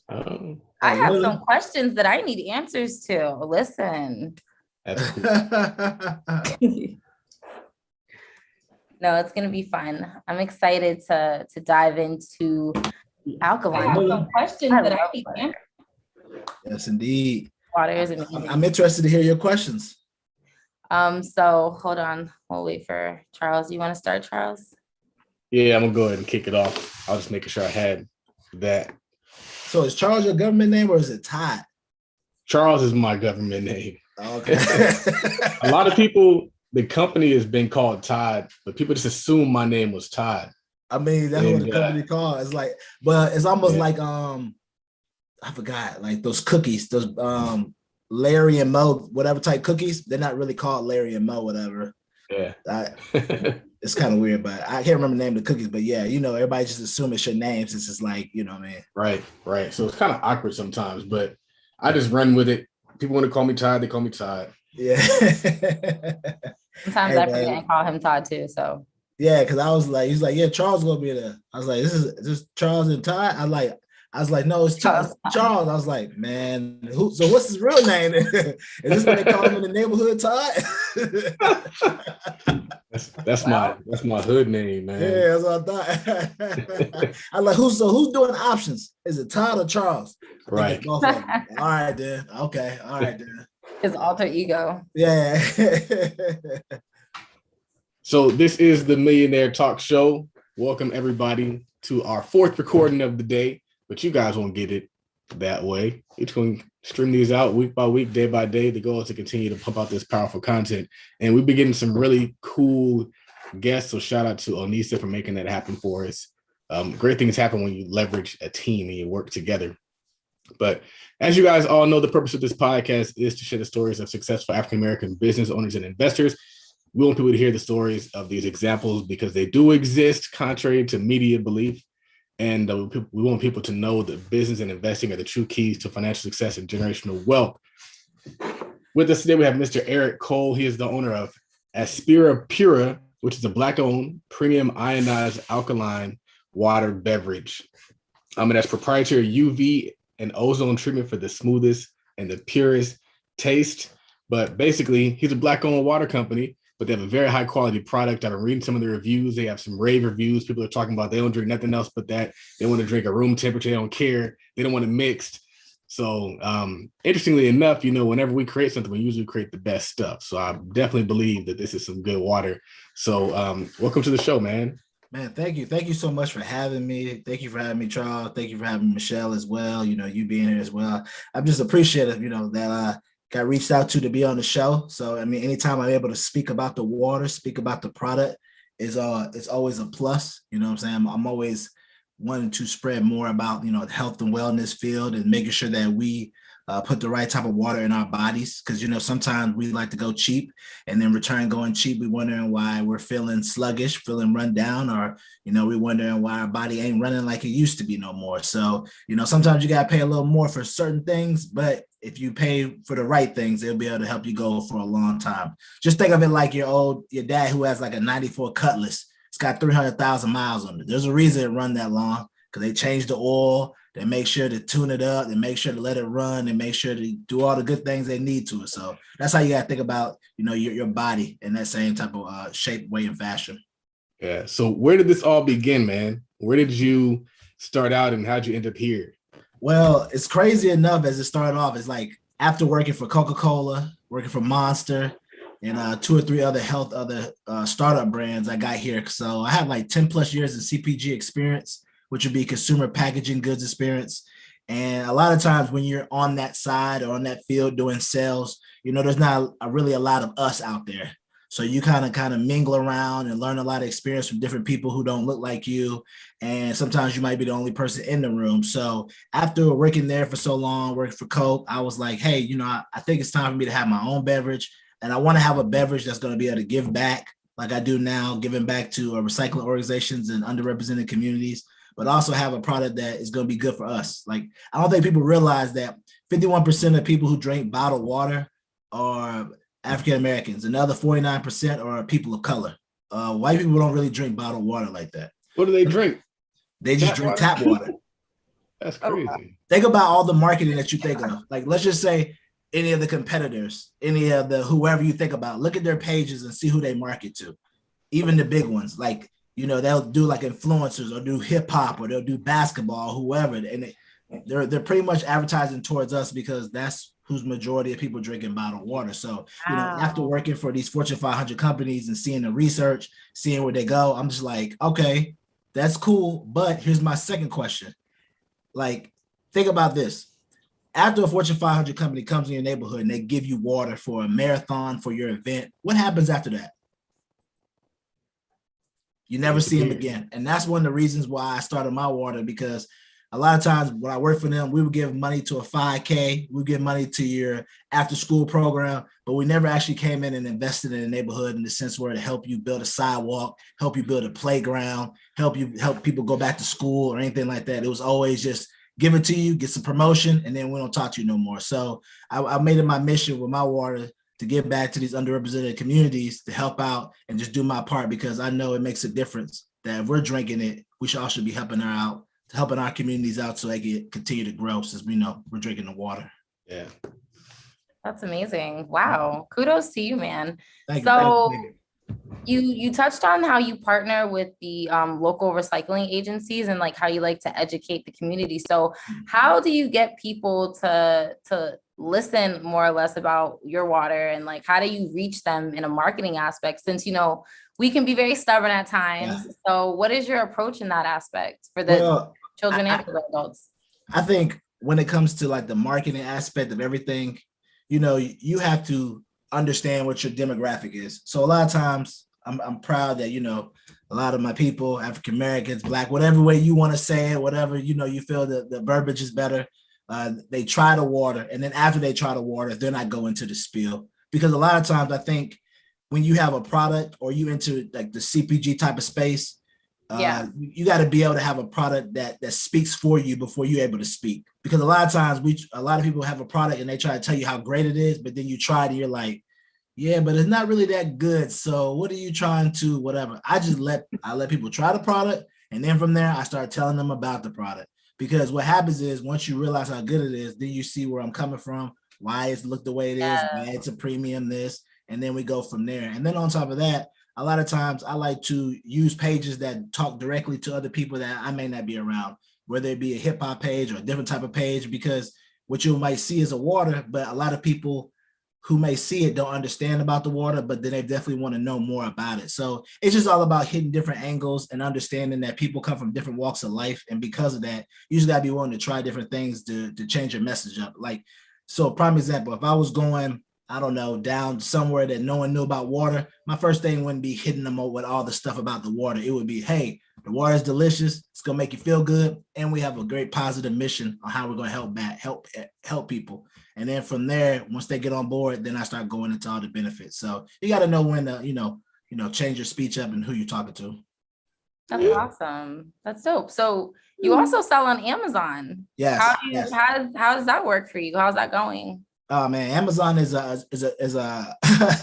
I have some Little. questions that I need answers to. Listen. That's cool. No, it's gonna be fun. I'm excited to dive into the alkaline. I have some questions that I need answers. Yes, indeed. Water is amazing. I'm interested to hear your questions. So hold on. We'll wait for Charles. You want to start, Charles? Yeah, I'm gonna go ahead and kick it off. I was just making sure I had that. So is Charles your government name or is it Todd? Charles is my government name. Okay. A lot of people, the company has been called Todd, but people just assume my name was Todd. I mean, that's what the company called. It's like, but it's almost like I forgot, like those cookies, those Larry and Mo, whatever type cookies. They're not really called Larry and Mo, whatever. Yeah. It's kind of weird, but I can't remember the name of the cookies. But yeah, everybody just assume it's your name since it's like, what I mean? Right. So it's kind of awkward sometimes, but I just run with it. People want to call me Todd, they call me Todd. Yeah. Sometimes I forget and call him Todd too. So yeah, because I was like, he's like, yeah, Charles gonna be there. I was like, this is Charles and Todd. I was like, no, it's Charles. I was like, man, so what's his real name? Is this what they call him in the neighborhood, Todd? that's my hood name, man. Yeah, that's what I thought. I'm like, who's doing options? Is it Todd or Charles? Right. All right, then. Okay. All right, then. His alter ego. Yeah. So this is the Millionaire Talk Show. Welcome everybody to our fourth recording of the day, but you guys won't get it that way. It's going to stream these out week by week, day by day. The goal is to continue to pump out this powerful content. And we've been getting some really cool guests. So shout out to Onisa for making that happen for us. Great things happen when you leverage a team and you work together. But as you guys all know, the purpose of this podcast is to share the stories of successful African-American business owners and investors. We want people to hear the stories of these examples because they do exist, contrary to media belief. And we want people to know that business and investing are the true keys to financial success and generational wealth. With us today, we have Mr. Eric Cole. He is the owner of Aspira Pura, which is a Black-owned premium ionized alkaline water beverage. It has proprietary UV and ozone treatment for the smoothest and the purest taste. But basically, he's a Black-owned water company, but they have a very high quality product. I've been reading some of the reviews. They have some rave reviews. People are talking about they don't drink nothing else but that. They want to drink a room temperature. They don't care. They don't want it mixed. So interestingly enough, whenever we create something, we usually create the best stuff. So I definitely believe that this is some good water. So welcome to the show, man. Man, thank you. Thank you so much for having me. Thank you for having me, Charles. Thank you for having Michelle as well. You being here as well. I'm just appreciative, that got reached out to be on the show. So, I mean, anytime I'm able to speak about the water, speak about the product, it's always a plus. You know what I'm saying? I'm always wanting to spread more about, the health and wellness field and making sure that we put the right type of water in our bodies. Because, sometimes we like to go cheap and then return going cheap. We're wondering why we're feeling sluggish, feeling run down, or, we're wondering why our body ain't running like it used to be no more. So, sometimes you got to pay a little more for certain things, but if you pay for the right things, they'll be able to help you go for a long time. Just think of it like your dad who has like a 94 Cutlass. It's got 300,000 miles on it. There's a reason it run that long because they change the oil. They make sure to tune it up. They make sure to let it run. They make sure to do all the good things they need to it. So that's how you got to think about, your body in that same type of shape, way, and fashion. Yeah. So where did this all begin, man? Where did you start out and how'd you end up here? Well, it's crazy enough as it started off. It's like after working for Coca-Cola, working for Monster, and 2 or 3 other startup brands, I got here. So I have like 10 plus years of CPG experience, which would be consumer packaging goods experience. And a lot of times when you're on that side or on that field doing sales, there's not really a lot of us out there. So you kind of mingle around and learn a lot of experience from different people who don't look like you. And sometimes you might be the only person in the room. So after working there for so long, working for Coke, I was like, hey, I think it's time for me to have my own beverage. And I want to have a beverage that's going to be able to give back like I do now, giving back to recycling organizations and underrepresented communities, but also have a product that is going to be good for us. Like, I don't think people realize that 51% of people who drink bottled water are African Americans. Another 49% are people of color. White people don't really drink bottled water like that. What do they drink? They just drink tap water. That's crazy. Think about all the marketing that you think of. Like, let's just say any of the competitors, any of the whoever you think about, look at their pages and see who they market to. Even the big ones, like, they'll do like influencers or do hip hop or they'll do basketball, whoever. And they're pretty much advertising towards us because that's who's majority of people drinking bottled water. So, after working for these Fortune 500 companies and seeing the research, seeing where they go, I'm just like, okay, that's cool. But here's my second question. Like, think about this. After a Fortune 500 company comes in your neighborhood and they give you water for a marathon, for your event, what happens after that? You never see them again. And that's one of the reasons why I started my water, because a lot of times when I worked for them, we would give money to a 5K, we would give money to your after school program, but we never actually came in and invested in the neighborhood in the sense where to help you build a sidewalk, help you build a playground, help people go back to school or anything like that. It was always just give it to you, get some promotion, and then we don't talk to you no more. So I made it my mission with my water to give back to these underrepresented communities, to help out and just do my part, because I know it makes a difference that if we're drinking it, we should also be helping our communities out so they can continue to grow, since we know we're drinking the water. Yeah. That's amazing. Wow. Kudos to you, man. Thank you. You touched on how you partner with the local recycling agencies and like how you like to educate the community. So how do you get people to listen more or less about your water, and like how do you reach them in a marketing aspect, since we can be very stubborn at times? Yeah. So what is your approach in that aspect for the children and for the adults? I think when it comes to like the marketing aspect of everything, you have to understand what your demographic is. So a lot of times I'm proud that, a lot of my people, African Americans, Black, whatever way you want to say it, whatever, you feel that the verbiage is better. They try the water. And then after they try the water, they're not going to the spill. Because a lot of times I think when you have a product or you into like the CPG type of space, you got to be able to have a product that speaks for you before you're able to speak. Because a lot of times a lot of people have a product and they try to tell you how great it is, but then you try it and you're like, yeah, but it's not really that good. So what are you trying to, whatever? I let people try the product. And then from there, I start telling them about the product. Because what happens is once you realize how good it is, then you see where I'm coming from, why it's looked the way it is, why it's a premium this, and then we go from there. And then on top of that, a lot of times I like to use pages that talk directly to other people that I may not be around, whether it be a hip hop page or a different type of page, because what you might see is a water, but a lot of people who may see it don't understand about the water, but then they definitely want to know more about it. So it's just all about hitting different angles and understanding that people come from different walks of life. And because of that, you just gotta be willing to try different things to change your message up. Like, so prime example, if I was going, I don't know, down somewhere that no one knew about water, my first thing wouldn't be hitting them with all the stuff about the water. It would be, hey, the water is delicious. It's going to make you feel good. And we have a great positive mission on how we're going to help people. And then from there, once they get on board, then I start going into all the benefits. So you got to know when to, change your speech up and who you're talking to. That's awesome. That's dope. So you also sell on Amazon. Yes. How does that work for you? How's that going? Oh man, Amazon is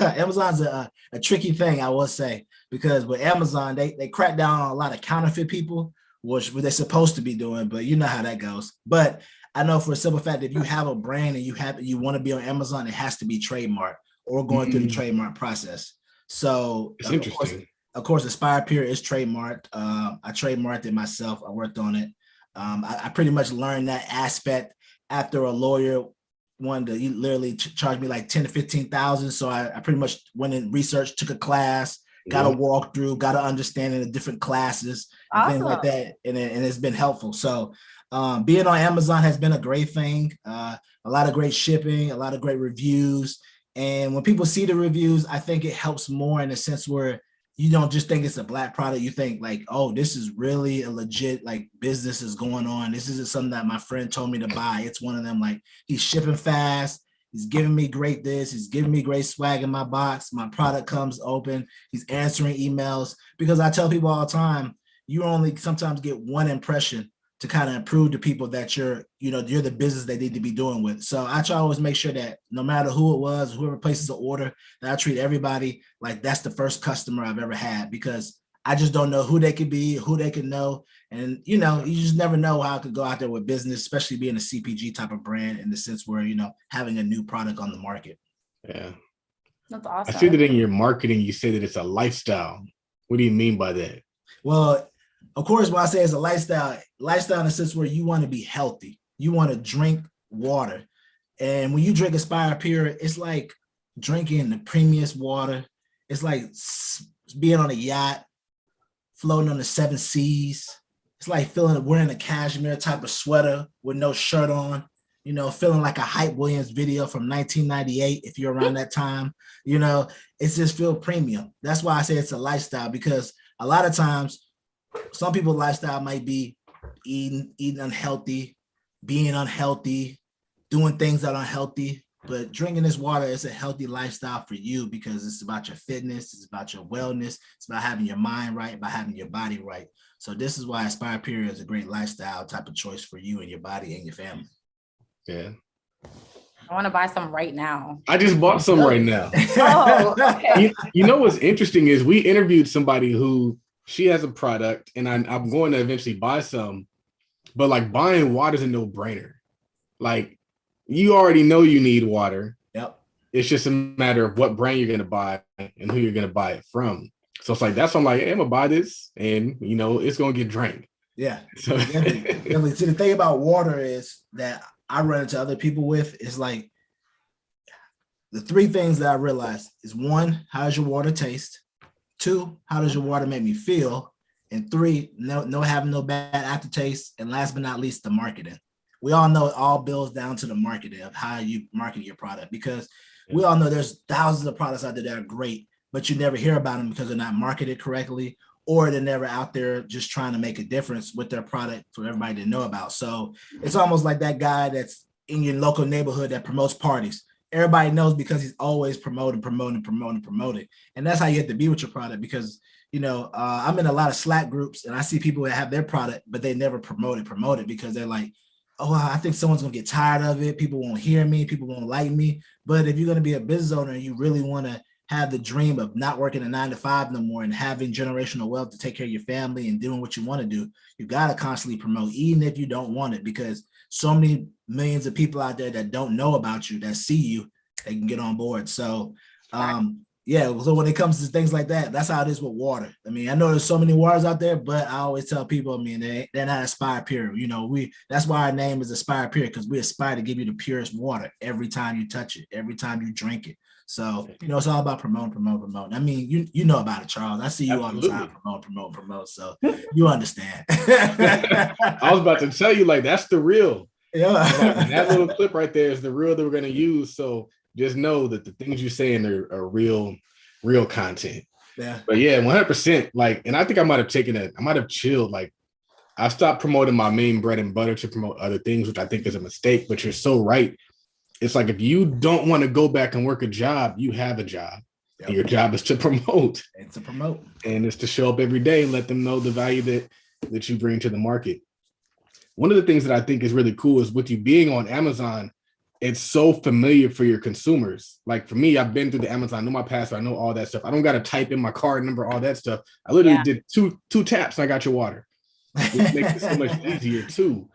Amazon's a tricky thing, I will say, because with Amazon, they crack down on a lot of counterfeit people, which they're supposed to be doing, but you know how that goes. But I know for a simple fact, if you have a brand and you want to be on Amazon, it has to be trademarked or going through the trademark process. So it's interesting. Of course, Aspire Pure is trademarked. I trademarked it myself. I worked on it. I pretty much learned that aspect after a lawyer wanted to literally charge me like 10 to 15,000. So I pretty much went in research, took a class, got a walkthrough, got an understanding of different classes and things like that. And it's been helpful. So being on Amazon has been a great thing. A lot of great shipping, a lot of great reviews. And when people see the reviews, I think it helps more in the sense where you don't just think it's a Black product. You think like, oh, this is really a legit like business is going on. This isn't something that my friend told me to buy. It's one of them, like he's shipping fast. He's giving me great this. He's giving me great swag in my box. My product comes open. He's answering emails, because I tell people all the time, you only sometimes get one impression to kind of prove to people that you're the business they need to be doing with. So I try to always make sure that no matter who it was, whoever places the order, that I treat everybody like that's the first customer I've ever had, because I just don't know who they could be, who they could know. And, you know, you just never know how it could go out there with business, especially being a CPG type of brand in the sense where, you know, having a new product on the market. Yeah. That's awesome. I see that in your marketing, you say that it's a lifestyle. What do you mean by that? Well, of course, when I say it's a lifestyle in the sense where you want to be healthy. You want to drink water. And when you drink Aspire Pure, it's like drinking the premiumest water. It's like being on a yacht, floating on the 7 seas. It's like wearing a cashmere type of sweater with no shirt on, you know, feeling like a Hype Williams video from 1998, if you're around that time. You know, it's just feel premium. That's why I say it's a lifestyle, because a lot of times some people's lifestyle might be eating unhealthy, being unhealthy, doing things that are unhealthy. But drinking this water is a healthy lifestyle for you, because it's about your fitness, it's about your wellness, it's about having your mind right, about having your body right. So this is why Aspire Pure is a great lifestyle type of choice for you and your body and your family. Yeah. I want to buy some right now. I just bought some right now. Oh, okay. You know what's interesting is we interviewed somebody who she has a product, and I'm going to eventually buy some, but like buying water is a no-brainer. Like, you already know you need water. Yep. It's just a matter of what brand you're going to buy and who you're going to buy it from. So it's like, that's why I'm like, hey, I'm going to buy this, and, you know, it's going to get drank. Yeah. So definitely. See, the thing about water is that I run into other people with is like the 3 things that I realized is 1, how does your water taste? 2, how does your water make me feel? And 3, no having no bad aftertaste. And last but not least, the marketing. We all know it all builds down to the marketing of how you market your product, because we all know there's thousands of products out there that are great, but you never hear about them because they're not marketed correctly, or they're never out there just trying to make a difference with their product for everybody to know about. So it's almost like that guy that's in your local neighborhood that promotes parties. Everybody knows because he's always promoting. And that's how you have to be with your product, because, you know, I'm in a lot of Slack groups and I see people that have their product, but they never promote it because they're like, oh, I think someone's going to get tired of it. People won't hear me. People won't like me. But if you're going to be a business owner and you really want to have the dream of not working a 9-to-5 no more and having generational wealth to take care of your family and doing what you want to do, you got to constantly promote, even if you don't want it, because so many millions of people out there that don't know about you, that see you, they can get on board. So, yeah, so when it comes to things like that, that's how it is with water. I mean, I know there's so many waters out there, but I always tell people, I mean, they're not Aspire Pure. You know, that's why our name is Aspire Pure, because we aspire to give you the purest water every time you touch it, every time you drink it. So, you know, it's all about promoting. I mean, you know about it, Charles. I see you Absolutely. all the time, promote. So you understand. I was about to tell you, like, that's the real. Yeah. Like, that little clip right there is the real that we're going to use. So just know that the things you're saying are real content. Yeah. But yeah, 100%. Like, and I think I might have chilled. Like, I stopped promoting my main bread and butter to promote other things, which I think is a mistake. But you're so right. It's like, if you don't want to go back and work a job, you have a job. Yep. And your job is to promote. And it's to show up every day and let them know the value that you bring to the market. One of the things that I think is really cool is with you being on Amazon, it's so familiar for your consumers. Like, for me, I've been through the Amazon, I know my password, I know all that stuff. I don't got to type in my card number, all that stuff. I literally did two taps and I got your water. It makes it so much easier too.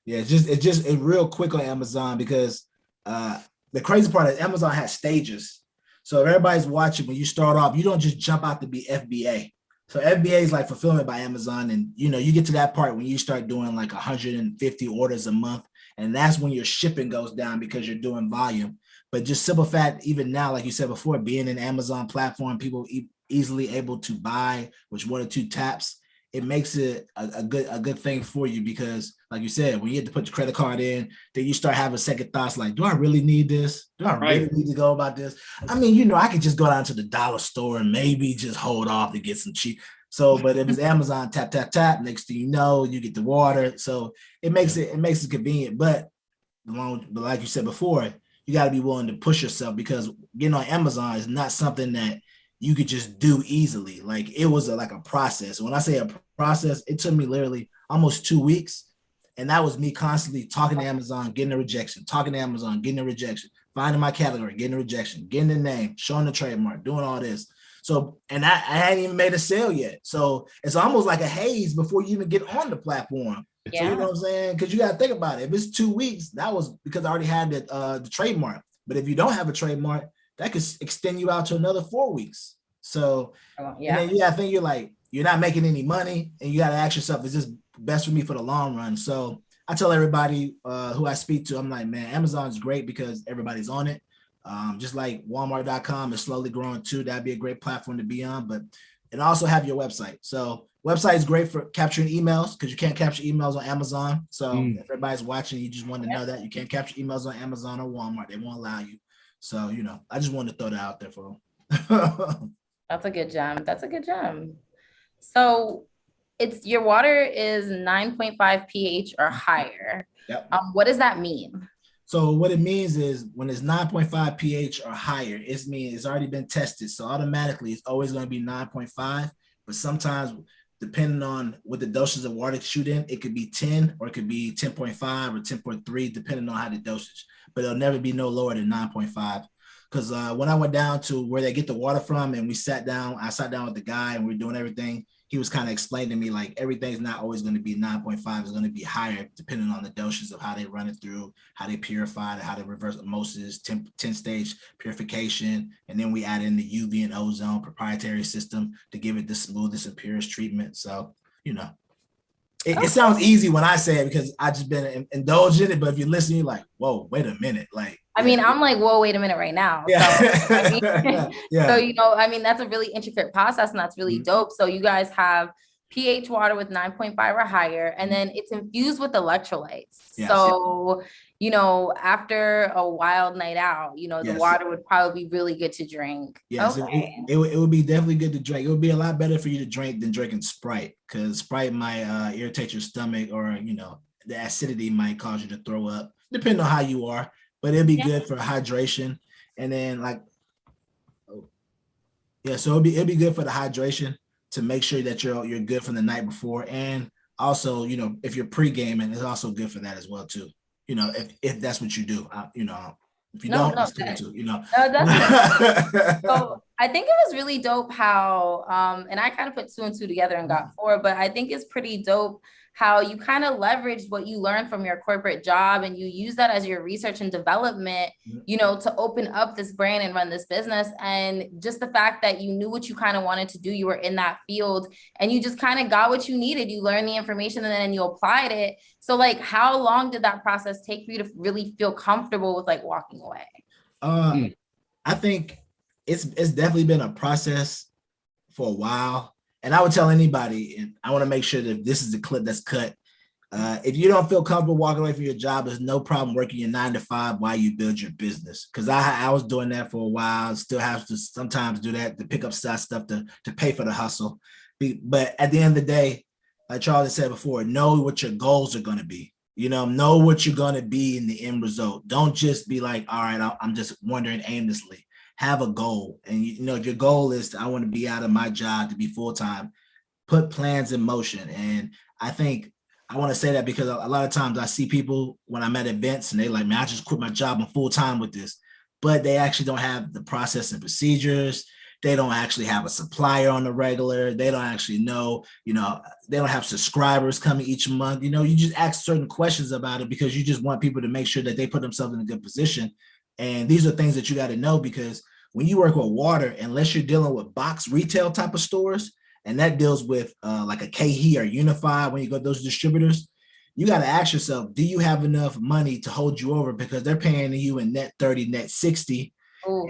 Yeah, it's real quick on Amazon, because the crazy part is Amazon has stages. So if everybody's watching, when you start off, you don't just jump out to be FBA. So FBA is like fulfillment by Amazon. And, you know, you get to that part when you start doing like 150 orders a month. And that's when your shipping goes down because you're doing volume. But just simple fact, even now, like you said before, being an Amazon platform, people easily able to buy with 1 or 2 taps. It makes it a good thing for you, because, like you said, when you have to put your credit card in, then you start having second thoughts like, do I really need this? Do I really need to go about this? I mean, you know, I could just go down to the dollar store and maybe just hold off to get some cheap. So, but if it's Amazon, tap, next thing you know, you get the water. So it makes it convenient. But like you said before, you got to be willing to push yourself, because getting on Amazon is not something that you could just do easily. Like, it was like a process. When I say a process, it took me literally almost 2 weeks. And that was me constantly talking to Amazon, getting a rejection, talking to Amazon, getting a rejection, finding my category, getting a rejection, getting the name, showing the trademark, doing all this. So, and I hadn't even made a sale yet. So it's almost like a haze before you even get on the platform. Yeah. So you know what I'm saying? Because you got to think about it. If it's 2 weeks, that was because I already had the trademark. But if you don't have a trademark, that could extend you out to another 4 weeks. So, and then I think you're not making any money, and you got to ask yourself, is this best for me for the long run? So I tell everybody who I speak to, I'm like, man, Amazon is great because everybody's on it. Just like Walmart.com is slowly growing too. That'd be a great platform to be on, but and also have your website. So website is great for capturing emails because you can't capture emails on Amazon. So if everybody's watching, you just want to know that you can't capture emails on Amazon or Walmart. They won't allow you. So, I just wanted to throw that out there for them. That's a good gem. That's a good gem. So your water is 9.5 pH or higher. Yep. What does that mean? So what it means is when it's 9.5 pH or higher, it means it's already been tested. So automatically it's always going to be 9.5. But sometimes depending on what the dosage of water shoot in, it could be 10 or it could be 10.5 or 10.3, depending on how the dosage. But it'll never be no lower than 9.5. Because when I went down to where they get the water from and I sat down with the guy and we were doing everything, he was kind of explaining to me like everything's not always going to be 9.5. It's going to be higher depending on the doses of how they run it through, how they purify it, how they reverse osmosis, 10-stage purification. And then we add in the UV and ozone proprietary system to give it the smoothest and purest treatment. So, it sounds easy when I say it because I just been indulged in it. But if you're listening, you're like, whoa, wait a minute. Like, I'm like, whoa, wait a minute right now. Yeah. So, So, that's a really intricate process and that's really dope. So you guys have pH water with 9.5 or higher, and then it's infused with electrolytes. Yes. So, after a wild night out, the water would probably be really good to drink. Yes, okay. it would be definitely good to drink. It would be a lot better for you to drink than drinking Sprite because Sprite might irritate your stomach or, the acidity might cause you to throw up, depending on how you are. But it'd be good for hydration. And then so it'd be good for the hydration to make sure that you're good from the night before. And also, if you're pre-gaming, it's also good for that as well too. If that's what you do, if you don't, it's good too, No, so I think it was really dope how, and I kind of put 2 and 2 together and got 4, but I think it's pretty dope how you kind of leveraged what you learned from your corporate job and you use that as your research and development, to open up this brand and run this business. And just the fact that you knew what you kind of wanted to do, you were in that field and you just kind of got what you needed. You learned the information and then you applied it. So how long did that process take for you to really feel comfortable with walking away? I think it's definitely been a process for a while. And I would tell anybody, and I want to make sure that this is the clip that's cut. If you don't feel comfortable walking away from your job, there's no problem working your 9 to 5 while you build your business. Because I was doing that for a while. Still have to sometimes do that to pick up stuff to pay for the hustle. But at the end of the day, like Charlie said before, know what your goals are going to be. Know what you're going to be in the end result. Don't just be like, all right, I'm just wandering aimlessly. Have a goal. And if your goal is I want to be out of my job to be full-time, put plans in motion. And I think I want to say that because a lot of times I see people when I'm at events and they like, man, I just quit my job. I'm full-time with this, but they actually don't have the process and procedures. They don't actually have a supplier on the regular. They don't actually know, they don't have subscribers coming each month. You just ask certain questions about it because you just want people to make sure that they put themselves in a good position. And these are things that you got to know because when you work with water, unless you're dealing with box retail type of stores, and that deals with like a KE or Unified, when you go to those distributors, you got to ask yourself, do you have enough money to hold you over? Because they're paying you in net 30, net 60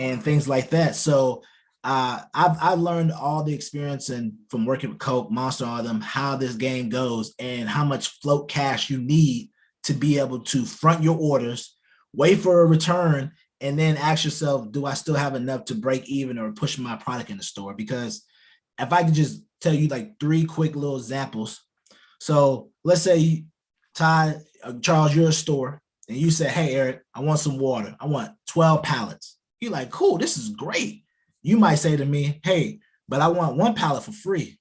and things like that. So I've learned all the experience and from working with Coke, Monster, all of them, how this game goes and how much float cash you need to be able to front your orders, wait for a return, and then ask yourself, do I still have enough to break even or push my product in the store? Because if I could just tell you 3 quick little examples. So let's say, Ty, Charles, you're a store and you say, hey, Eric, I want some water. I want 12 pallets. You're like, cool, this is great. You might say to me, hey, but I want 1 pallet for free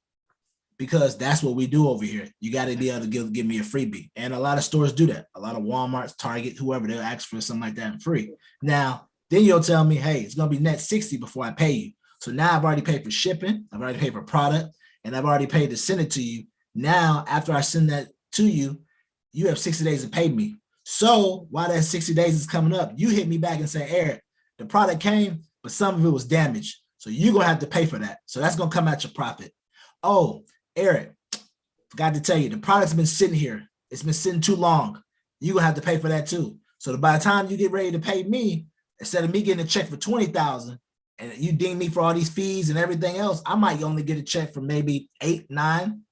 because that's what we do over here. You got to be able to give me a freebie. And a lot of stores do that. A lot of Walmarts, Target, whoever, they'll ask for something like that and free. Now, then you'll tell me, hey, it's going to be net 60 before I pay you. So now I've already paid for shipping, I've already paid for product, and I've already paid to send it to you. Now, after I send that to you, you have 60 days to pay me. So while that 60 days is coming up, you hit me back and say, Eric, the product came, but some of it was damaged. So you're going to have to pay for that. So that's going to come out your profit. Oh, Eric, forgot to tell you, the product's been sitting here. It's been sitting too long. You're going to have to pay for that too. So by the time you get ready to pay me, instead of me getting a check for $20,000 and you ding me for all these fees and everything else, I might only get a check for maybe 10,000.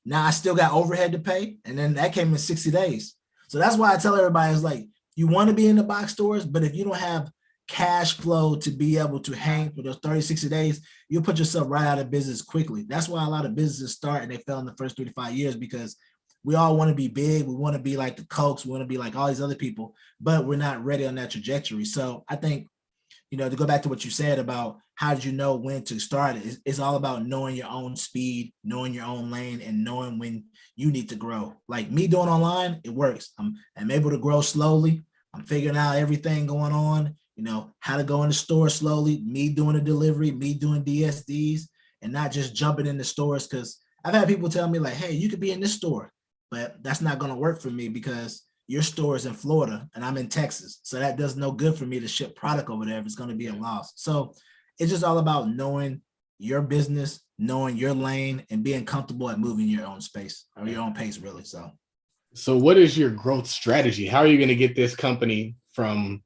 Now I still got overhead to pay. And then that came in 60 days. So that's why I tell everybody, it's like, you want to be in the box stores, but if you don't have cash flow to be able to hang for those 30, 60 days, you'll put yourself right out of business quickly. That's why a lot of businesses start and they fail in the first 3 to 5 years, because we all want to be big. We want to be like the Cokes. We want to be like all these other people, but we're not ready on that trajectory. So I think, to go back to what you said about how did you know when to start, it's all about knowing your own speed, knowing your own lane, and knowing when you need to grow. Like me doing online, it works. I'm able to grow slowly. I'm figuring out everything going on, how to go in the store slowly, me doing a delivery, me doing DSDs, and not just jumping in the stores. Because I've had people tell me like, hey, you could be in this store, but that's not going to work for me because your store is in Florida and I'm in Texas. So that does no good for me to ship product over there if it's going to be a loss. So it's just all about knowing your business, knowing your lane, and being comfortable at moving your own space or your own pace, really. So what is your growth strategy? How are you going to get this company from,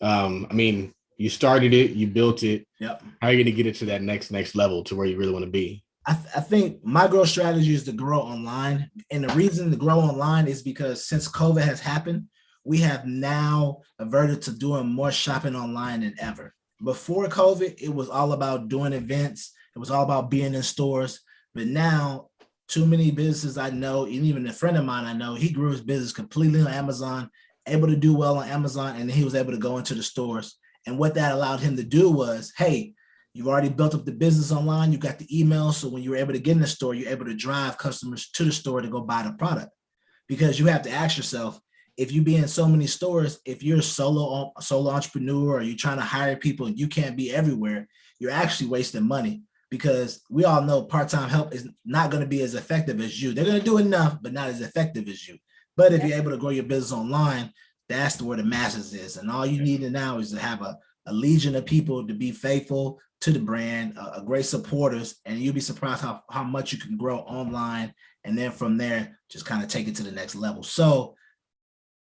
you started it, you built it. Yep. How are you going to get it to that next level to where you really want to be? I think my growth strategy is to grow online. And the reason to grow online is because since COVID has happened, we have now averted to doing more shopping online than ever. Before COVID, it was all about doing events. It was all about being in stores. But now, too many businesses I know, and even a friend of mine I know, he grew his business completely on Amazon, able to do well on Amazon, and then he was able to go into the stores. And what that allowed him to do was, hey, you've already built up the business online. You got the email. So when you're able to get in the store, you're able to drive customers to the store to go buy the product. Because you have to ask yourself, if you be in so many stores, if you're a solo entrepreneur or you're trying to hire people and you can't be everywhere, you're actually wasting money. Because we all know part-time help is not going to be as effective as you. They're going to do enough, but not as effective as you. But if you're able to grow your business online, that's where the masses is. And all you need now is to have a legion of people to be faithful to the brand, a great supporters, and you'll be surprised how much you can grow online. And then from there, just kind of take it to the next level. So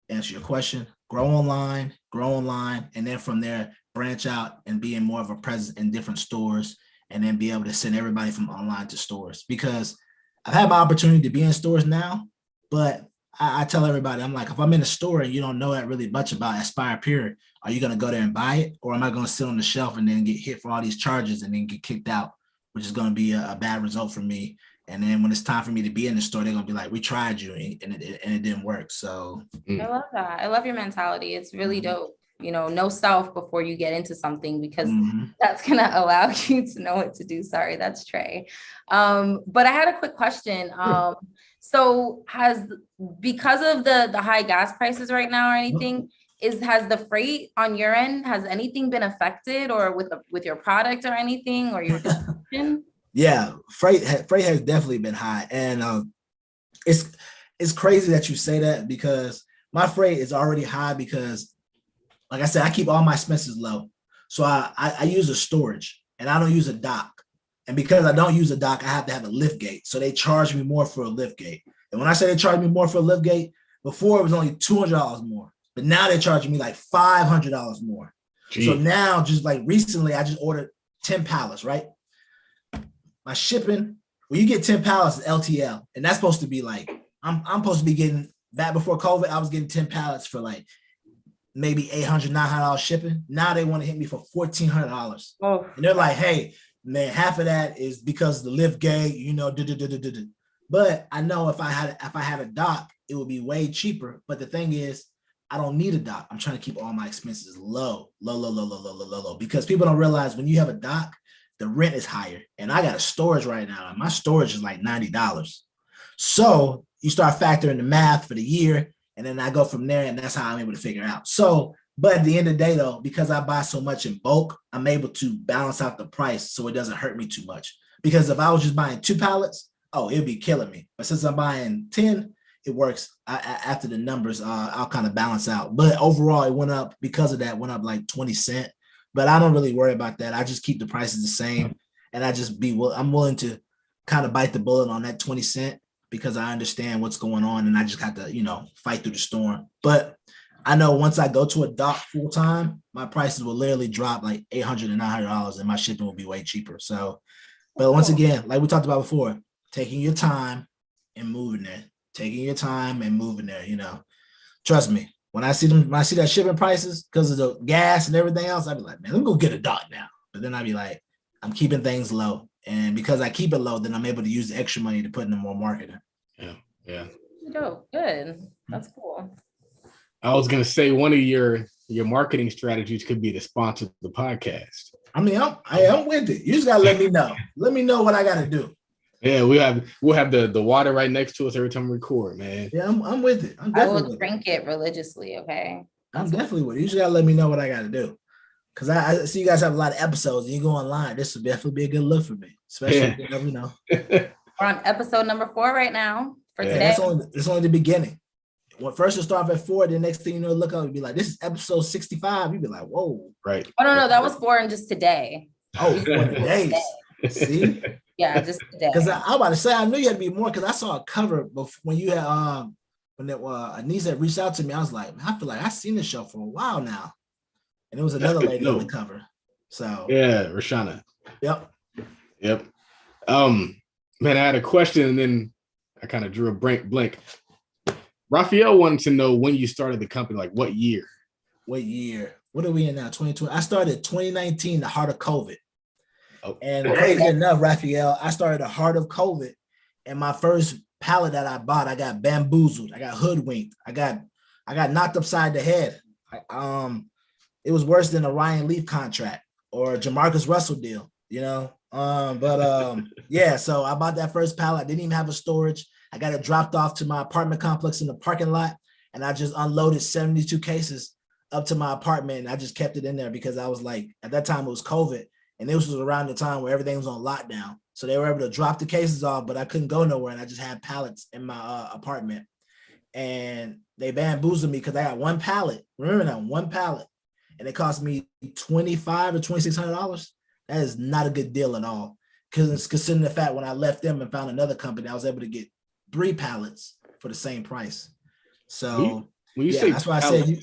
answer your question, grow online, and then from there, branch out and being more of a presence in different stores, and then be able to send everybody from online to stores. Because I've had my opportunity to be in stores now, but I tell everybody, I'm like, if I'm in a store and you don't know that really much about Aspire Pure, are you going to go there and buy it? Or am I going to sit on the shelf and then get hit for all these charges and then get kicked out, which is going to be a bad result for me. And then when it's time for me to be in the store, they're going to be like, we tried you and it didn't work. So I love that. I love your mentality. It's really dope. Know self before you get into something, because that's going to allow you to know what to do. Sorry, that's Trey. But I had a quick question. So because of the high gas prices right now or anything, has the freight on your end, has anything been affected, or with your product or anything, or your distribution? Yeah, freight has definitely been high. And it's crazy that you say that, because my freight is already high because, like I said, I keep all my expenses low. So I use a storage and I don't use a dock. And because I don't use a dock, I have to have a lift gate. So they charge me more for a lift gate. And when I say they charge me more for a lift gate, before it was only $200 more, but now they're charging me like $500 more. Jeez. So now, just like recently, I just ordered 10 pallets, right? My shipping, when you get 10 pallets, it's LTL. And that's supposed to be like, I'm supposed to be getting, back before COVID, I was getting 10 pallets for like maybe $800, $900 shipping. Now they want to hit me for $1,400. Oh. And they're like, hey, man, half of that is because of the lift gate, But I know if I had a dock, it would be way cheaper. But the thing is, I don't need a dock. I'm trying to keep all my expenses low, because people don't realize when you have a dock, the rent is higher. And I got a storage right now, and my storage is like $90. So you start factoring the math for the year, and then I go from there, and that's how I'm able to figure out. So But at the end of the day, though, because I buy so much in bulk, I'm able to balance out the price so it doesn't hurt me too much. Because if I was just buying 2 pallets, it'd be killing me. But since I'm buying 10, it works. After the numbers, I'll kind of balance out. But overall, it went up because of that, went up like 20 cents. But I don't really worry about that. I just keep the prices the same. And I'm willing to kind of bite the bullet on that 20 cents because I understand what's going on and I just got to, fight through the storm. But I know once I go to a dock full time, my prices will literally drop like $800 and $900 and my shipping will be way cheaper. So, but once again, like we talked about before, taking your time and moving there, trust me. When I see that shipping prices because of the gas and everything else, I'd be like, man, let me go get a dock now. But then I'd be like, I'm keeping things low. And because I keep it low, then I'm able to use the extra money to put into more marketing. Yeah. Dope. Good. That's cool. I was gonna say one of your marketing strategies could be to sponsor the podcast. I mean, I am with it. You just gotta let me know. Let me know what I gotta do. Yeah, we'll have the water right next to us every time we record, man. Yeah, I'm with it. I will drink it religiously. Okay. I'm definitely with it. You just gotta let me know what I gotta do. Because I see you guys have a lot of episodes and you go online. This would definitely be a good look for me, especially if you know. We're on episode number 4 right now for today. It's only the beginning. When first you start at 4, the next thing you know, look up and be like, this is episode 65. You'd be like, whoa. Right. Oh, no, that was 4 and just today. Oh, 4 days. See? Yeah, just today. Because I'm about to say, I knew you had to be more because I saw a cover before when you had when Anise had reached out to me. I was like, I feel like I've seen this show for a while now. And it was another lady on the cover. So yeah, Rashana. Yep. Man, I had a question and then I kind of drew a blank. Raphael wanted to know when you started the company, like what year? What year? What are we in now? 2020. I started 2019, the heart of COVID. Oh. And crazy enough, Raphael, I started the heart of COVID. And my first pallet that I bought, I got bamboozled. I got hoodwinked. I got knocked upside the head. It was worse than a Ryan Leaf contract or a Jamarcus Russell deal, yeah. So I bought that first pallet. I didn't even have a storage. I got it dropped off to my apartment complex in the parking lot. And I just unloaded 72 cases up to my apartment. And I just kept it in there because I was like, at that time it was COVID. And this was around the time where everything was on lockdown. So they were able to drop the cases off, but I couldn't go nowhere. And I just had pallets in my apartment. And they bamboozled me because I got one pallet. Remember that, one pallet. And it cost me $2,500 or $2,600. That is not a good deal at all. Because considering the fact when I left them and found another company, I was able to get 3 pallets for the same price. So when you say that's why I said,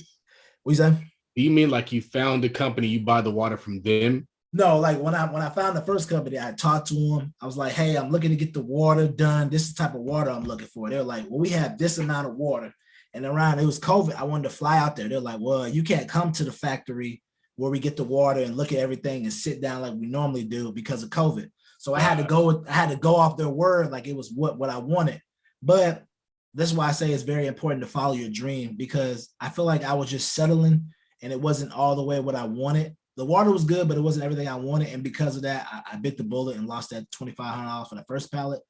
what you say? Do you mean like you found a company, you buy the water from them? No, like when I found the first company, I talked to them. I was like, hey, I'm looking to get the water done. This is the type of water I'm looking for. They're like, well, we have this amount of water. And it was COVID. I wanted to fly out there. They're like, well, you can't come to the factory where we get the water and look at everything and sit down like we normally do because of COVID. So I had to go off their word like it was what I wanted. But that's why I say it's very important to follow your dream, because I feel like I was just settling and it wasn't all the way what I wanted. The water was good, but it wasn't everything I wanted. And because of that, I bit the bullet and lost that $2,500 for the first pallet.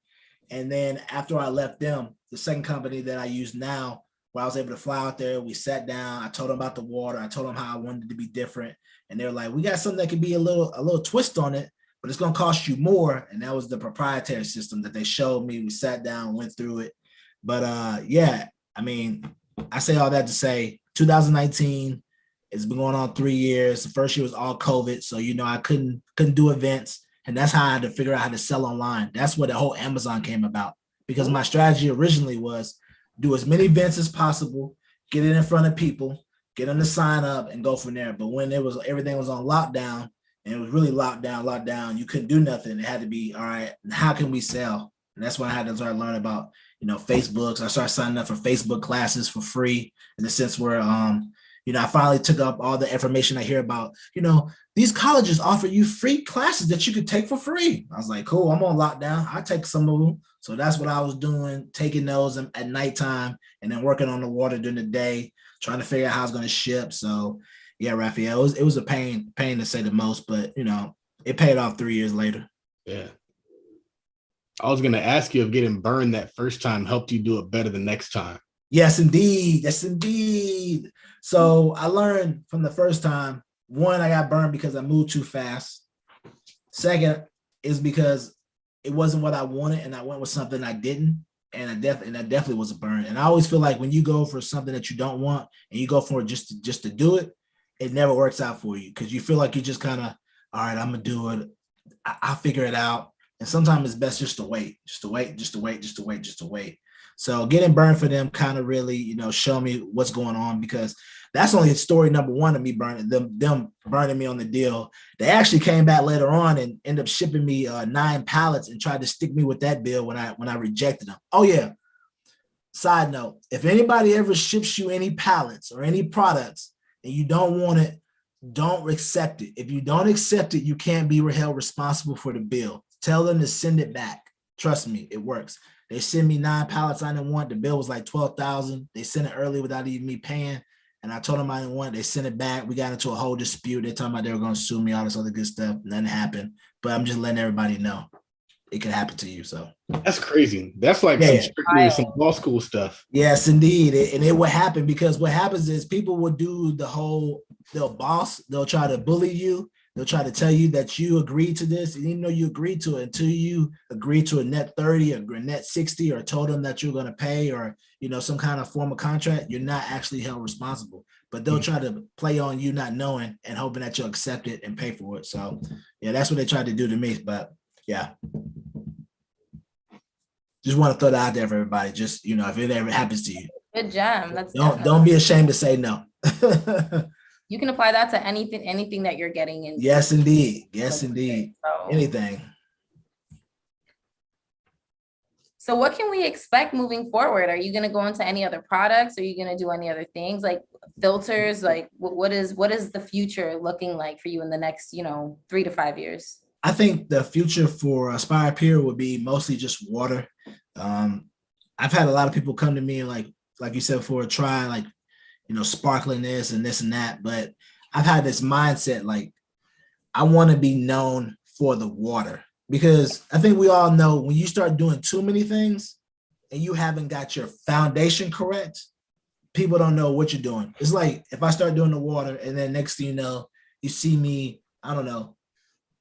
And then after I left them, the second company that I use now, where I was able to fly out there, we sat down. I told them about the water. I told them how I wanted it to be different. And they were like, we got something that could be a little twist on it, but it's going to cost you more. And that was the proprietary system that they showed me. We sat down, went through it. But I mean, I say all that to say 2019, it's been going on 3 years. The first year was all COVID. So, I couldn't do events. And that's how I had to figure out how to sell online. That's where the whole Amazon came about, because my strategy originally was do as many events as possible, get it in front of people, get them to sign up and go from there. But when everything was on lockdown, and it was really locked down, you couldn't do nothing. It had to be, all right, how can we sell? And that's when I had to start learning about, Facebook. So I started signing up for Facebook classes for free, in the sense where, I finally took up all the information I hear about, these colleges offer you free classes that you could take for free. I was like, cool, I'm on lockdown. I take some of them. So that's what I was doing, taking those at nighttime and then working on the water during the day, trying to figure out how I was going to ship. So yeah, Raphael, it was a pain to say the most, but it paid off 3 years later. Yeah. I was going to ask you if getting burned that first time helped you do it better the next time. Yes, indeed. Yes, indeed. So I learned from the first time. One, I got burned because I moved too fast. Second is because it wasn't what I wanted, and I went with something I didn't, and that definitely was a burn. And I always feel like when you go for something that you don't want and you go for it just to do it, it never works out for you because you feel like you just kind of, all right, I'm gonna do it. I'll figure it out. And sometimes it's best just to wait, just to wait, just to wait, just to wait, just to wait. So getting burned for them kind of really, show me what's going on because that's only story number one of me burning them burning me on the deal. They actually came back later on and ended up shipping me 9 pallets and tried to stick me with that bill when I rejected them. Oh yeah. Side note: if anybody ever ships you any pallets or any products and you don't want it, don't accept it. If you don't accept it, you can't be held responsible for the bill. Tell them to send it back. Trust me, it works. They sent me 9 pallets I didn't want. The bill was like $12,000. They sent it early without even me paying. And I told them I didn't want it. They sent it back. We got into a whole dispute. They talking about they were going to sue me, all this other good stuff. Nothing happened. But I'm just letting everybody know it can happen to you. So that's crazy. That's like some law school stuff. Yes, indeed. And it would happen because what happens is people will do they'll try to bully you. They'll try to tell you that you agreed to this, and even though you agreed to it, until you agree to a net 30 or a net 60 or told them that you're going to pay or, some kind of form of contract, you're not actually held responsible. But they'll try to play on you not knowing and hoping that you'll accept it and pay for it. So, yeah, that's what they tried to do to me. But, yeah. Just want to throw that out there for everybody. Just, if it ever happens to you. Good gem. Don't be ashamed to say no. You can apply that to anything that you're getting into. Yes, indeed. Yes, indeed. So, anything. So what can we expect moving forward? Are you going to go into any other products? Are you going to do any other things like filters? Like what is the future looking like for you in the next, 3 to 5 years? I think the future for Aspire Pure would be mostly just water. I've had a lot of people come to me like you said before, try like, sparkling this and that. But I've had this mindset, like I want to be known for the water because I think we all know when you start doing too many things and you haven't got your foundation correct, people don't know what you're doing. It's like if I start doing the water and then next thing you know, you see me, I don't know,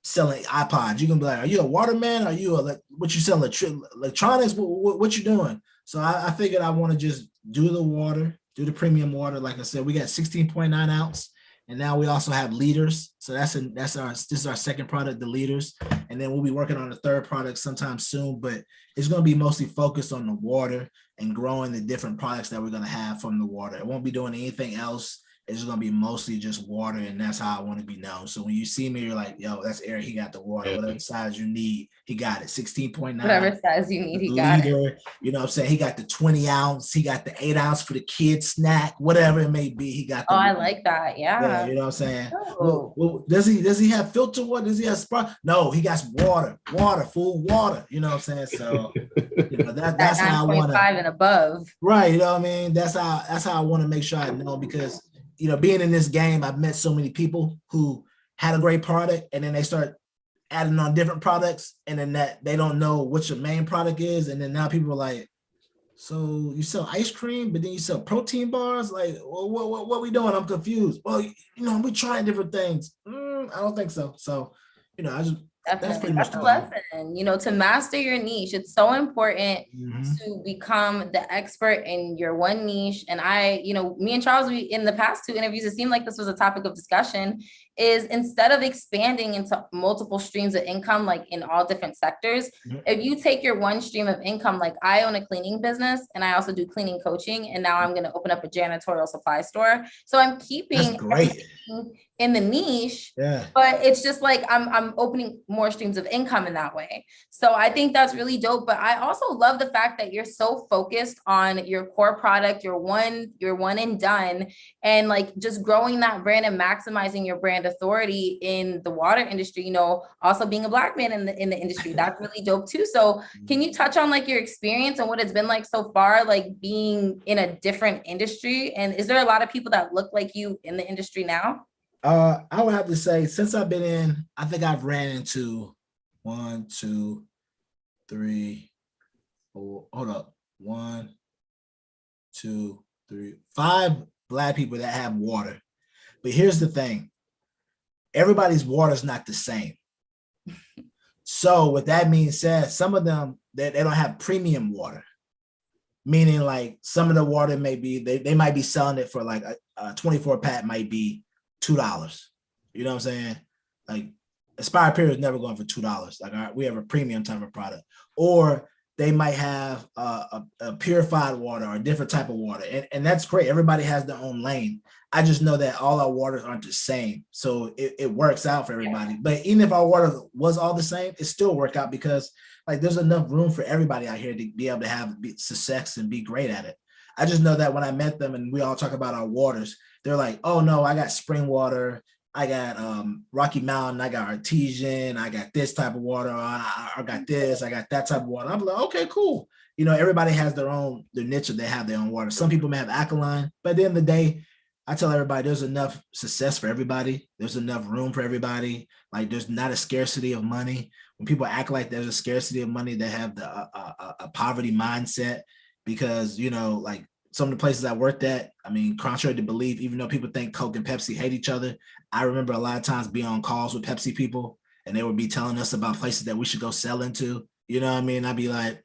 selling iPods. You can be like, are you a waterman? Are you what you sell electronics? What you doing? So I figured I want to just do the water, do the premium water. Like I said, we got 16.9 ounce, and now we also have liters. So this is our second product, the liters, and then we'll be working on the third product sometime soon. But it's going to be mostly focused on the water and growing the different products that we're going to have from the water. It won't be doing anything else. It's going to be mostly just water, and that's how I want to be known. So when you see me, you're like, yo, that's Eric. He got the water. Whatever size you need, he got it. 16.9. Whatever size you need, he got it. You know what I'm saying? He got the 20 ounce. He got the 8 ounce for the kid snack, whatever it may be. He got the I like that. Yeah. You know what I'm saying? Well, does he have filter water? Does he have spark? No, he got full water. You know what I'm saying? So that's how I want to 5 and above. Right. You know what I mean? That's how I want to make sure I know because being in this game, I've met so many people who had a great product and then they start adding on different products and then that they don't know what your main product is. And then now people are like, so you sell ice cream, but then you sell protein bars? Like, well, what we doing? I'm confused. Well, we're trying different things. I don't think so. So, I just, that's pretty much the lesson. To master your niche, it's so important to become the expert in your one niche. And me and Charles, we in the past 2 interviews, it seemed like this was a topic of discussion, is instead of expanding into multiple streams of income, like in all different sectors, if you take your one stream of income, like I own a cleaning business and I also do cleaning coaching, and now I'm going to open up a janitorial supply store. So I'm keeping in the niche, but it's just like I'm opening more streams of income in that way. So I think that's really dope. But I also love the fact that you're so focused on your core product, your one and done, and like just growing that brand and maximizing your brand authority in the water industry. Also being a Black man in the industry, that's really dope too. So can you touch on like your experience and what it's been like so far, like being in a different industry? And is there a lot of people that look like you in the industry now? I would have to say, since I've been in, I think I've ran into 1, 2, 3, 4. Hold up. 1, two, three, five Black people that have water. But here's the thing. Everybody's water is not the same. So with that being said, some of them, they don't have premium water. Meaning like some of the water may be, they might be selling it for like a 24 pack might be $2. You know what I'm saying? Like Aspire Pure is never going for $2. Like we have a premium type of product. Or they might have a purified water or a different type of water. And that's great. Everybody has their own lane. I just know that all our waters aren't the same. So it works out for everybody. But even if our water was all the same, it still work out because like there's enough room for everybody out here to be able to have success and be great at it. I just know that when I met them and we all talk about our waters, they're like, oh no, I got spring water. I got Rocky Mountain, I got Artesian, I got this type of water, I got this, I got that type of water. I'm like, okay, cool. You know, everybody has their niche, they have their own water. Some people may have alkaline, but at the end of the day, I tell everybody there's enough success for everybody. There's enough room for everybody. Like there's not a scarcity of money. When people act like there's a scarcity of money, they have a poverty mindset because, you know, like some of the places I worked at, I mean, contrary to belief, even though people think Coke and Pepsi hate each other, I remember a lot of times being on calls with Pepsi people and they would be telling us about places that we should go sell into. You know what I mean? I'd be like,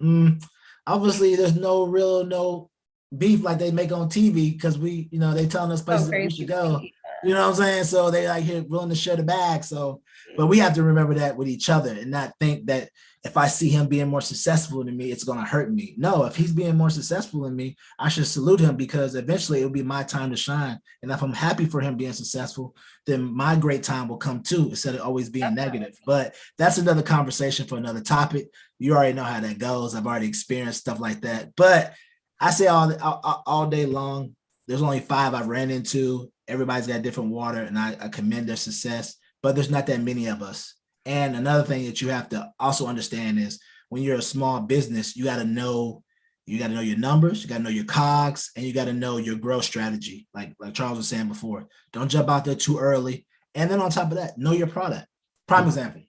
obviously there's no beef like they make on TV because we, you know, they telling us places that we should go. You know what I'm saying? So they like here willing to share the bag. So, but we have to remember that with each other and not think that if I see him being more successful than me, it's going to hurt me. No, if he's being more successful than me, I should salute him because eventually it'll be my time to shine. And if I'm happy for him being successful, then my great time will come too, instead of always being negative. But that's another conversation for another topic. You already know how that goes. I've already experienced stuff like that. But I say all day long, there's only 5 I've ran into. Everybody's got different water and I commend their success, but there's not that many of us. And another thing that you have to also understand is when you're a small business, you got to know your numbers, you got to know your COGS, and you got to know your growth strategy. Like Charles was saying before, don't jump out there too early. And then on top of that, know your product. Prime example,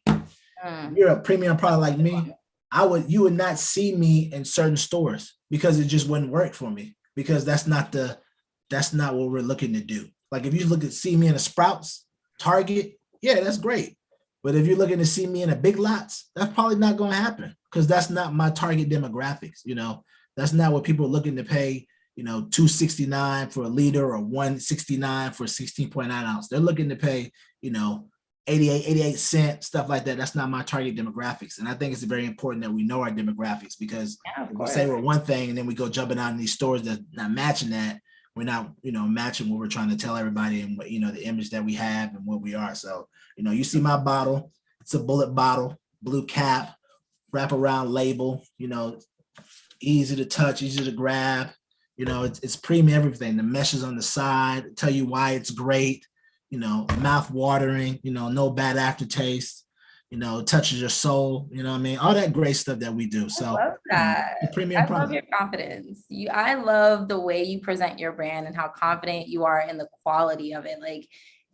you're a premium product like me. You would not see me in certain stores because it just wouldn't work for me because that's not what we're looking to do. Like if you see me in a Sprouts, Target, yeah, that's great. But if you're looking to see me in a Big Lots, that's probably not going to happen because that's not my target demographics. You know, that's not what people are looking to pay, you know, $2.69 for a liter or $1.69 for a 16.9 ounce. They're looking to pay, you know, 88 cents, stuff like that. That's not my target demographics. And I think it's very important that we know our demographics because we say we're one thing and then we go jumping out in these stores that's not matching that. We're not, you know, matching what we're trying to tell everybody and what, you know, the image that we have and what we are. So, you know, you see my bottle, it's a bullet bottle, blue cap, wraparound label, you know, easy to touch, easy to grab, you know, it's premium everything. The meshes on the side tell you why it's great, you know, mouth watering, you know, no bad aftertaste, you know, touches your soul, you know what I mean? All that great stuff that we do. So I love that. Premium product. Love your confidence. I love the way you present your brand and how confident you are in the quality of it. Like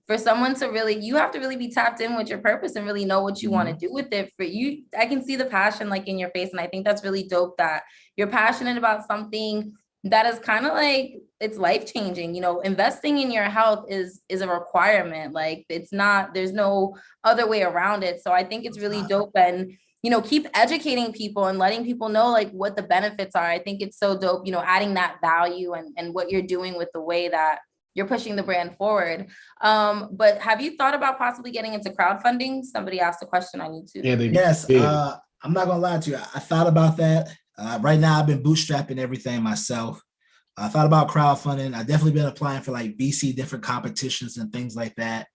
for someone to really, you have to really be tapped in with your purpose and really know what you want to do with it. For you, I can see the passion like in your face. And I think that's really dope that you're passionate about something that is kind of like, it's life-changing. You know, investing in your health is a requirement. Like it's not, there's no other way around it. So I think it's really dope. And, you know, keep educating people and letting people know like what the benefits are. I think it's so dope, you know, adding that value and what you're doing with the way that you're pushing the brand forward. But have you thought about possibly getting into crowdfunding? Somebody asked a question on YouTube. Yes, I'm not gonna lie to you. I thought about that. Right now, I've been bootstrapping everything myself. I thought about crowdfunding. I've definitely been applying for like VC different competitions and things like that.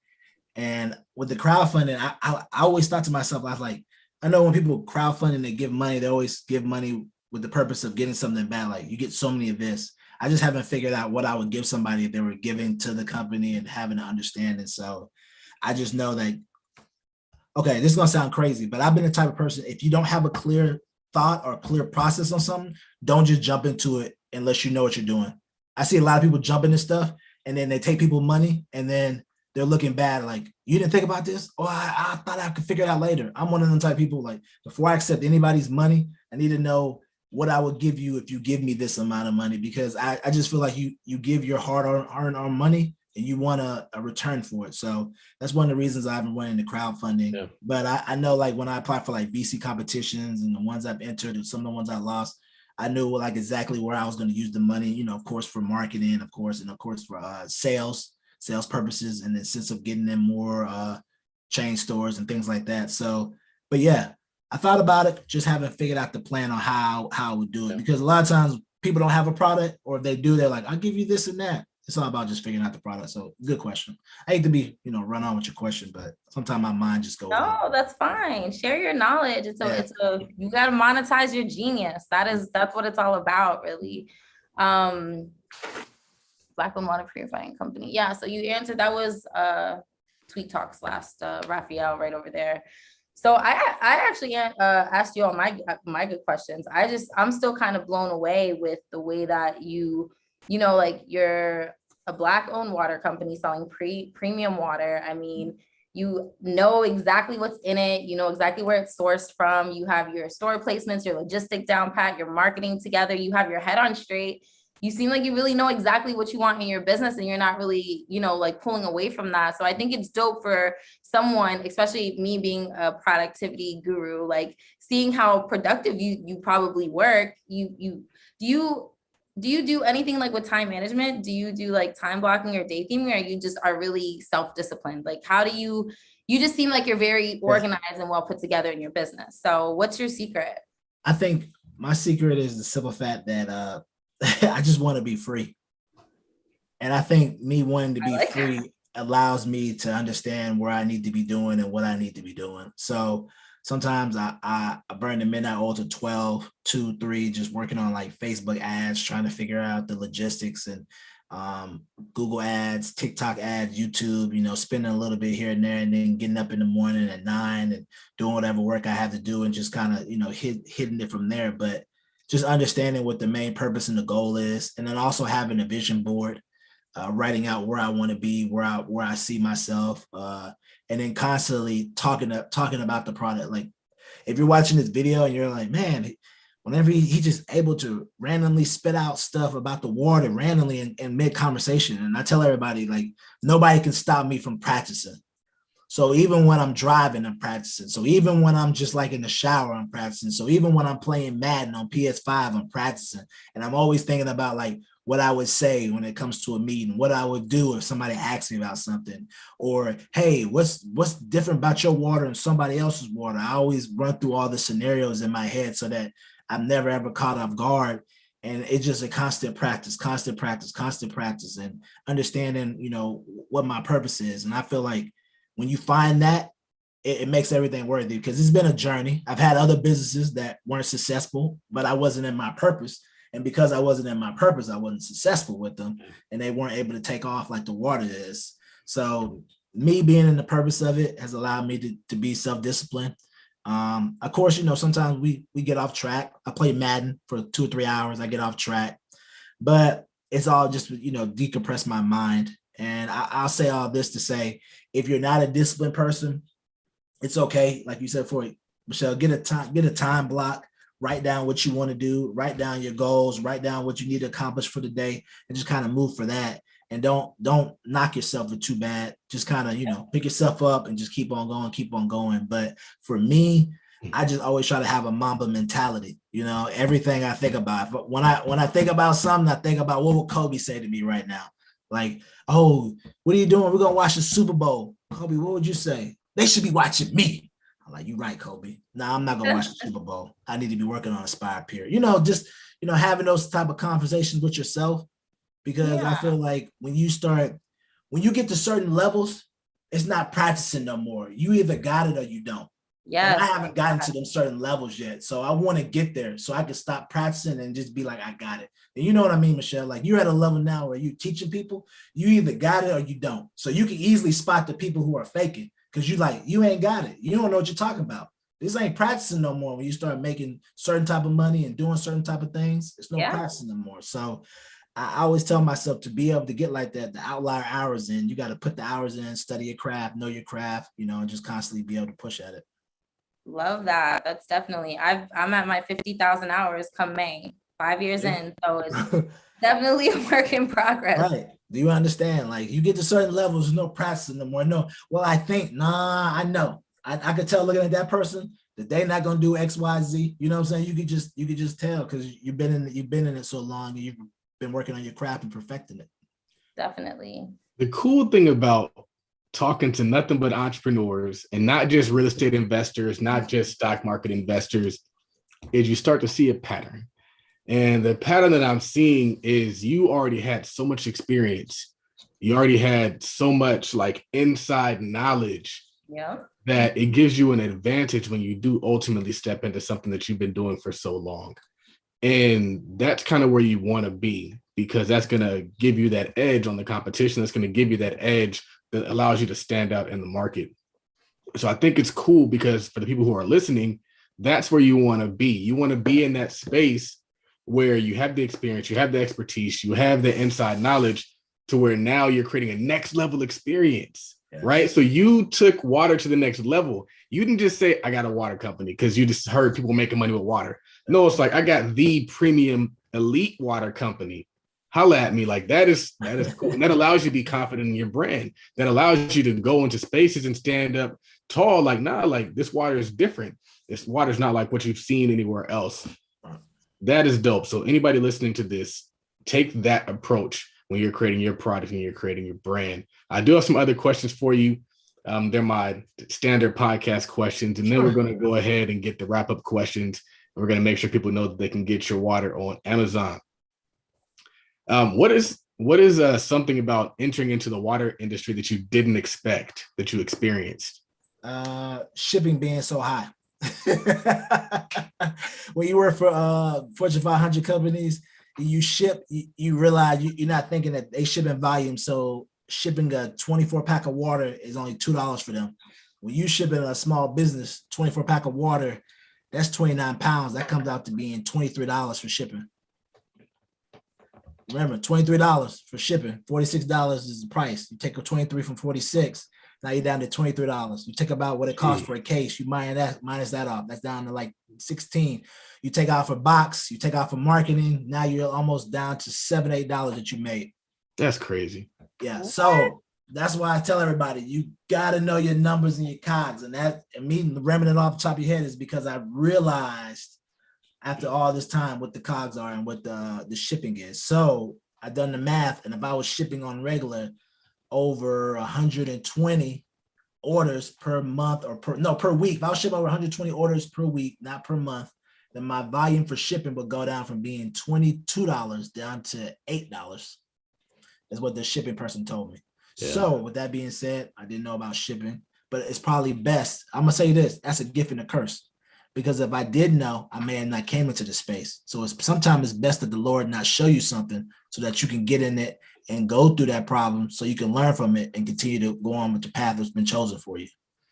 And with the crowdfunding, I always thought to myself, I was like, I know when people crowdfund and they give money, they always give money with the purpose of getting something back. Like you get so many of this. I just haven't figured out what I would give somebody if they were giving to the company and having an understanding. So I just know that, okay, this is gonna sound crazy, but I've been the type of person, if you don't have a clear thought or a clear process on something, don't just jump into it unless you know what you're doing. I see a lot of people jump into stuff and then they take people money and then they're looking bad. Like, you didn't think about this? Oh, I thought I could figure it out later. I'm one of them type of people, like, before I accept anybody's money, I need to know what I would give you if you give me this amount of money, because I just feel like you give your hard-earned money and you want a return for it. So that's one of the reasons I've been running the crowdfunding. Yeah. But I know, like, when I apply for like VC competitions and the ones I've entered and some of the ones I lost, I knew like exactly where I was going to use the money, you know, of course, for marketing, of course, and of course for sales purposes, and the sense of getting them more chain stores and things like that. So, but yeah, I thought about it, just haven't figured out the plan on how I would do it, because a lot of times people don't have a product, or if they do, they're like, I'll give you this and that. It's all about just figuring out the product. So good question. I hate to be, run on with your question, but sometimes my mind just goes. No, that's fine. Share your knowledge. You got to monetize your genius. That's what it's all about, really. Black-owned water purifying company. Yeah. So you answered, that was Tweet Talks last, Raphael right over there. So I actually asked you all my good questions. I'm still kind of blown away with the way that like, you're a Black-owned water company selling premium water. I mean, you know exactly what's in it. You know exactly where it's sourced from. You have your store placements, your logistic down pat, your marketing together. You have your head on straight. You seem like you really know exactly what you want in your business, and you're not really, like, pulling away from that. So I think it's dope for someone, especially me being a productivity guru, like, seeing how productive you probably work. Do you do anything like with time management? Do you do like time blocking or day theming, or you just are really self-disciplined? Like, how do you just seem like you're very organized and well put together in your business. So what's your secret? I think my secret is the simple fact that I just want to be free. And I think me wanting to be free allows me to understand where I need to be doing and what I need to be doing. So sometimes I burn the midnight oil to 12, 2, 3, just working on like Facebook ads, trying to figure out the logistics, and Google ads, TikTok ads, YouTube, spending a little bit here and there, and then getting up in the morning at 9 and doing whatever work I have to do, and just kind of, hitting it from there. But just understanding what the main purpose and the goal is, and then also having a vision board, writing out where I want to be, where I see myself, and then constantly talking about the product. Like, if you're watching this video and you're like, man, whenever he just able to randomly spit out stuff about the water randomly in mid conversation, and I tell everybody, like, nobody can stop me from practicing. So even when I'm driving, I'm practicing. So even when I'm just like in the shower, I'm practicing. So even when I'm playing Madden on PS5, I'm practicing. And I'm always thinking about like what I would say when it comes to a meeting, what I would do if somebody asks me about something, or, hey, what's different about your water and somebody else's water? I always run through all the scenarios in my head so that I'm never ever caught off guard. And it's just a constant practice, and understanding, what my purpose is. And I feel like when you find that, it makes everything worthy, because it's been a journey. I've had other businesses that weren't successful, but I wasn't in my purpose. And because I wasn't in my purpose, I wasn't successful with them, and they weren't able to take off like the water is. So me being in the purpose of it has allowed me to be self-disciplined. Of course, sometimes we get off track. I play Madden for 2 or 3 hours. I get off track, but it's all just, decompress my mind. And I'll say all this to say, if you're not a disciplined person, it's okay. Like you said, for Michelle, get a time block, write down what you want to do, write down your goals, write down what you need to accomplish for the day, and just kind of move for that. And don't knock yourself for too bad. Just kind of, pick yourself up and just keep on going. But for me, I just always try to have a Mamba mentality. Everything I think about, but when I think about something, I think about, what would Kobe say to me right now? Like, oh, what are you doing? We're going to watch the Super Bowl. Kobe, what would you say? They should be watching me. I'm like, you're right, Kobe. No, I'm not going to watch the Super Bowl. I need to be working on Aspire Peer. Just, having those type of conversations with yourself, because I feel like when you get to certain levels, it's not practicing no more. You either got it or you don't. Yeah, I haven't gotten to them certain levels yet. So I want to get there so I can stop practicing and just be like, I got it. And you know what I mean, Michelle? Like, you're at a level now where you're teaching people, you either got it or you don't. So you can easily spot the people who are faking, because you ain't got it. You don't know what you're talking about. This ain't practicing no more. When you start making certain type of money and doing certain type of things, it's no practicing no more. So I always tell myself, to be able to get like that, the outlier hours in, you got to put the hours in, study your craft, know your craft, and just constantly be able to push at it. Love that. That's definitely, I'm at my 50,000 hours come May, 5 years in. So it's definitely a work in progress. Right. Do you understand? Like you get to certain levels, no practice no more. No, well, I think, I know. I could tell looking at that person that they're not gonna do X, Y, Z. You know what I'm saying? You could just tell because you've been in it so long and you've been working on your craft and perfecting it. Definitely. The cool thing about talking to nothing but entrepreneurs and not just real estate investors, not just stock market investors, is you start to see a pattern. And the pattern that I'm seeing is you already had so much experience. You already had so much like inside knowledge that it gives you an advantage when you do ultimately step into something that you've been doing for so long. And that's kind of where you want to be, because that's going to give you that edge on the competition. That's going to give you that edge that allows you to stand out in the market. So I think it's cool because for the people who are listening, that's where you want to be. You want to be in that space where you have the experience, you have the expertise, you have the inside knowledge to where now you're creating a next level experience, right? So you took water to the next level. You didn't just say, I got a water company because you just heard people making money with water. No, it's like, I got the premium elite water company. Holla at me. Like that is cool. And that allows you to be confident in your brand. That allows you to go into spaces and stand up tall. Like, nah, like this water is different. This water is not like what you've seen anywhere else. That is dope. So anybody listening to this, take that approach when you're creating your product and you're creating your brand. I do have some other questions for you. They're my standard podcast questions. And then we're going to go ahead and get the wrap-up questions. And we're going to make sure people know that they can get your water on Amazon. What is something about entering into the water industry that you didn't expect, that you experienced? Shipping being so high. When you work for Fortune 500 companies, you ship, you realize you're not thinking that they ship in volume. So shipping a 24 pack of water is only $2 for them. When you ship in a small business, 24 pack of water, that's 29 pounds. That comes out to being $23 for shipping. Remember, $23 for shipping, $46 is the price. You take a 23 from 46, now you're down to $23. You take about what it costs for a case, you minus that off. That's down to like 16. You take off a box, you take off for marketing, now you're almost down to $7, $8 that you made. That's crazy. Yeah. So that's why I tell everybody, you gotta know your numbers and your cogs. And me ramming it off the top of your head is because I realized after all this time what the cogs are and what the shipping is. So I done the math, and if I was shipping on regular over 120 orders per month per week, if I was shipping over 120 orders per week, not per month, then my volume for shipping would go down from being $22 down to $8. Is what the shipping person told me. Yeah. So with that being said, I didn't know about shipping, but it's probably best. I'm gonna say this, that's a gift and a curse. Because if I did know, I may have not came into the space. So sometimes it's best that the Lord not show you something so that you can get in it and go through that problem so you can learn from it and continue to go on with the path that's been chosen for you.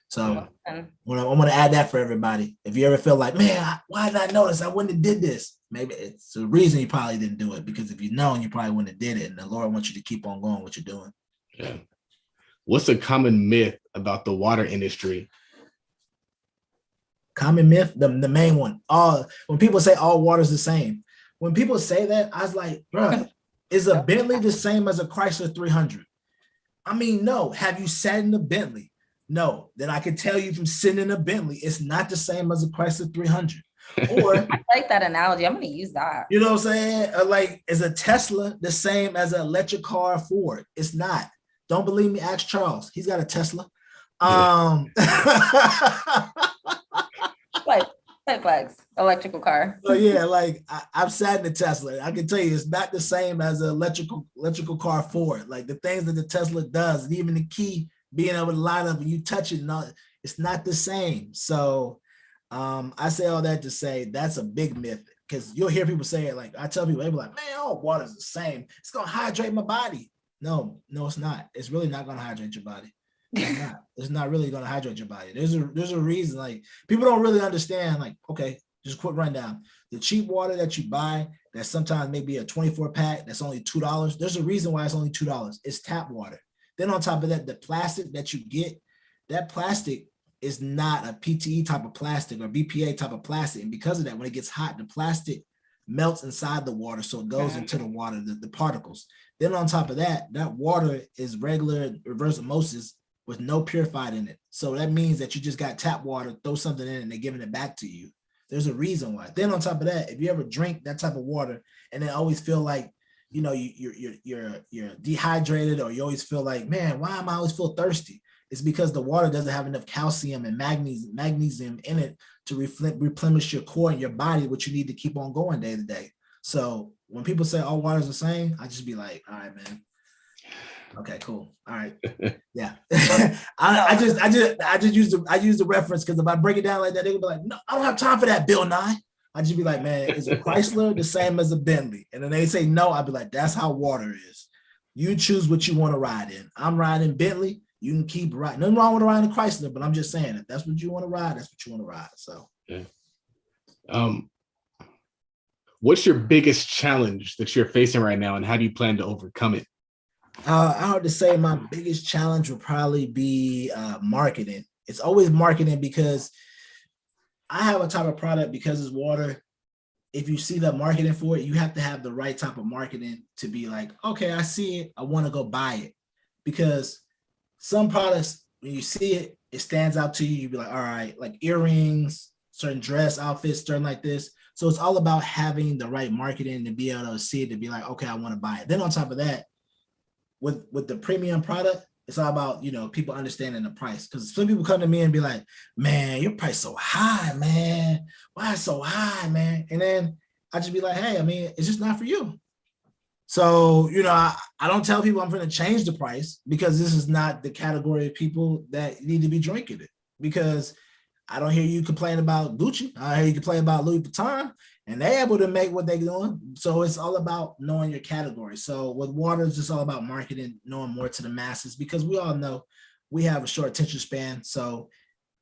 So I'm going to add that for everybody. If you ever feel like, man, why did I know this? I wouldn't have did this. Maybe it's the reason you probably didn't do it, because if you know, you probably wouldn't have did it. And the Lord wants you to keep on going what you're doing. Yeah. What's a common myth about the water industry? Common myth, the main one. When people say all water is the same, when people say that, I was like, bro, is a Bentley the same as a Chrysler 300? I mean, no. Have you sat in a Bentley? No. Then I can tell you from sitting in a Bentley, it's not the same as a Chrysler 300. Or I like that analogy. I'm going to use that. You know what I'm saying? Like, is a Tesla the same as an electric car Ford? It's not. Don't believe me? Ask Charles. He's got a Tesla. Like flags, electrical car. So yeah, like I've sat in the Tesla. I can tell you it's not the same as an electrical car Ford. Like the things that the Tesla does, and even the key being able to light up and you touch it, it's not the same. So I say all that to say that's a big myth, because you'll hear people say it. Like I tell people, they'll be like, man, all water's the same. It's gonna hydrate my body. No, it's not. It's really not gonna hydrate your body. It's not really going to hydrate your body. There's a reason. Like people don't really understand. Like, okay, just a quick rundown. The cheap water that you buy, that sometimes maybe a 24 pack, that's only $2. There's a reason why it's only $2. It's tap water. Then on top of that, the plastic that you get, that plastic is not a PTE type of plastic or BPA type of plastic. And because of that, when it gets hot, the plastic melts inside the water. So it goes into the water, the particles. Then on top of that, that water is regular reverse osmosis with no purified in it. So that means that you just got tap water, throw something in it, and they're giving it back to you. There's a reason why. Then on top of that, if you ever drink that type of water and then always feel like, you know, you're dehydrated, or you always feel like, man, why am I always feel thirsty? It's because the water doesn't have enough calcium and magnesium in it to replenish your core and your body, what you need to keep on going day to day. So when people say all water is the same, I just be like, all right, man. Okay, cool. All right. Yeah. I just use the reference, because if I break it down like that, they would be like, no, I don't have time for that, Bill Nye. I just be like, man, is a Chrysler the same as a Bentley? And then they say no, I'd be like, that's how water is. You choose what you want to ride in. I'm riding Bentley. You can keep riding. Nothing wrong with riding a Chrysler, but I'm just saying, if that's what you want to ride, that's what you want to ride. So yeah. What's your biggest challenge that you're facing right now, and how do you plan to overcome it? I would say my biggest challenge would probably be marketing. It's always marketing, because I have a type of product, because it's water. If you see the marketing for it, you have to have the right type of marketing to be like, okay, I see it, I want to go buy it. Because some products, when you see it, it stands out to you. You be like, all right, like earrings, certain dress outfits, certain like this. So it's all about having the right marketing to be able to see it, to be like, okay, I want to buy it. Then on top of that, with the premium product, it's all about, you know, people understanding the price. Because some people come to me and be like, man, your price so high, man. Why is so high, man? And then I just be like, hey, I mean, it's just not for you. So, you know, I don't tell people I'm going to change the price, because this is not the category of people that need to be drinking it. Because I don't hear you complain about Gucci. I hear you complain about Louis Vuitton, and they're able to make what they're doing. So it's all about knowing your category. So with water, it's just all about marketing, knowing more to the masses, because we all know we have a short attention span. So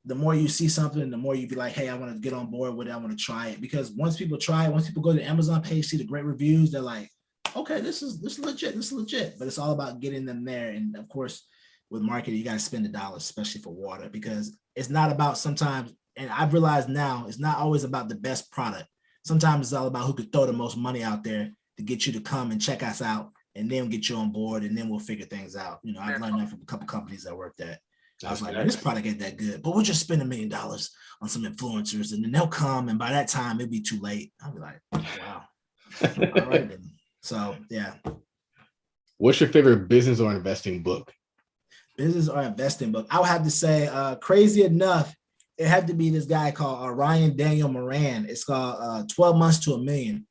the more you see something, the more you be like, hey, I want to get on board with it. I want to try it. Because once people try it, once people go to the Amazon page, see the great reviews, they're like, okay, this is legit. This is legit. But it's all about getting them there. And of course, with marketing, you got to spend the dollars, especially for water, because it's not about sometimes, and I've realized now, it's not always about the best product. Sometimes it's all about who could throw the most money out there to get you to come and check us out, and then get you on board, and then we'll figure things out. You know, I've learned that from a couple companies I worked at. I was like, this product ain't that good, but we'll just spend $1 million on some influencers, and then they'll come, and by that time it'll be too late. I'll be like, wow. All right then. So yeah. What's your favorite business or investing book? Business or investing book? I would have to say, crazy enough, it had to be this guy called Ryan Daniel Moran. It's called 12 Months to $1 Million.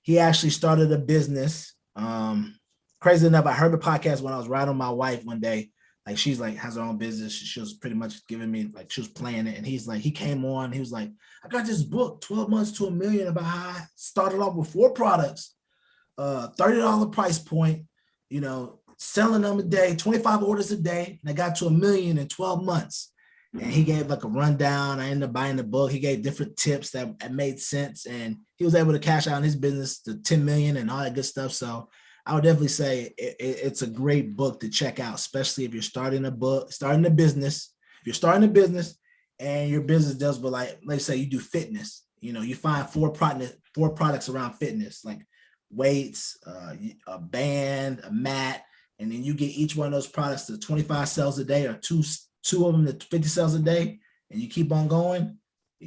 He actually started a business. Crazy enough, I heard the podcast when I was riding with my wife one day. Like, she's like has her own business. She was pretty much giving me, like, she was playing it. And he's like, he came on, he was like, I got this book, 12 Months to $1 Million, about how I started off with 4 products, $30 price point, you know, selling them a day, 25 orders a day, and I got to $1 million in 12 months. And he gave like a rundown. I ended up buying the book. He gave different tips that made sense, and he was able to cash out in his business to 10 million and all that good stuff. So I would definitely say it's a great book to check out, especially if you're starting a business. If you're starting a business and your business does, but like, let's say you do fitness, you know, you find 4 products around fitness, like weights, a band, a mat, and then you get each one of those products to 25 sales a day, or two of them to 50 sales a day, and you keep on going,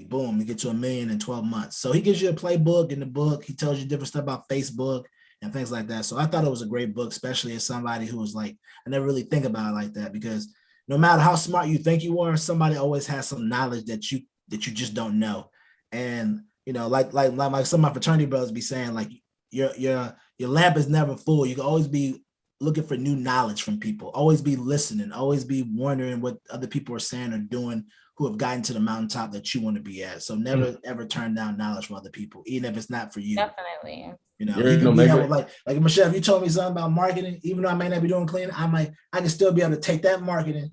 boom, you get to $1 million in 12 months. So he gives you a playbook in the book. He tells you different stuff about Facebook and things like that. So I thought it was a great book, especially as somebody who was like, I never really think about it like that, because no matter how smart you think you are, somebody always has some knowledge that you just don't know. And, you know, like some of my fraternity brothers be saying, like, your lamp is never full. You can always be looking for new knowledge from people, always be listening, always be wondering what other people are saying or doing who have gotten to the mountaintop that you want to be at. So never ever turn down knowledge from other people, even if it's not for you. Definitely. You know, you can be able, like Michelle, if you told me something about marketing, even though I may not be doing cleaning, I can still be able to take that marketing,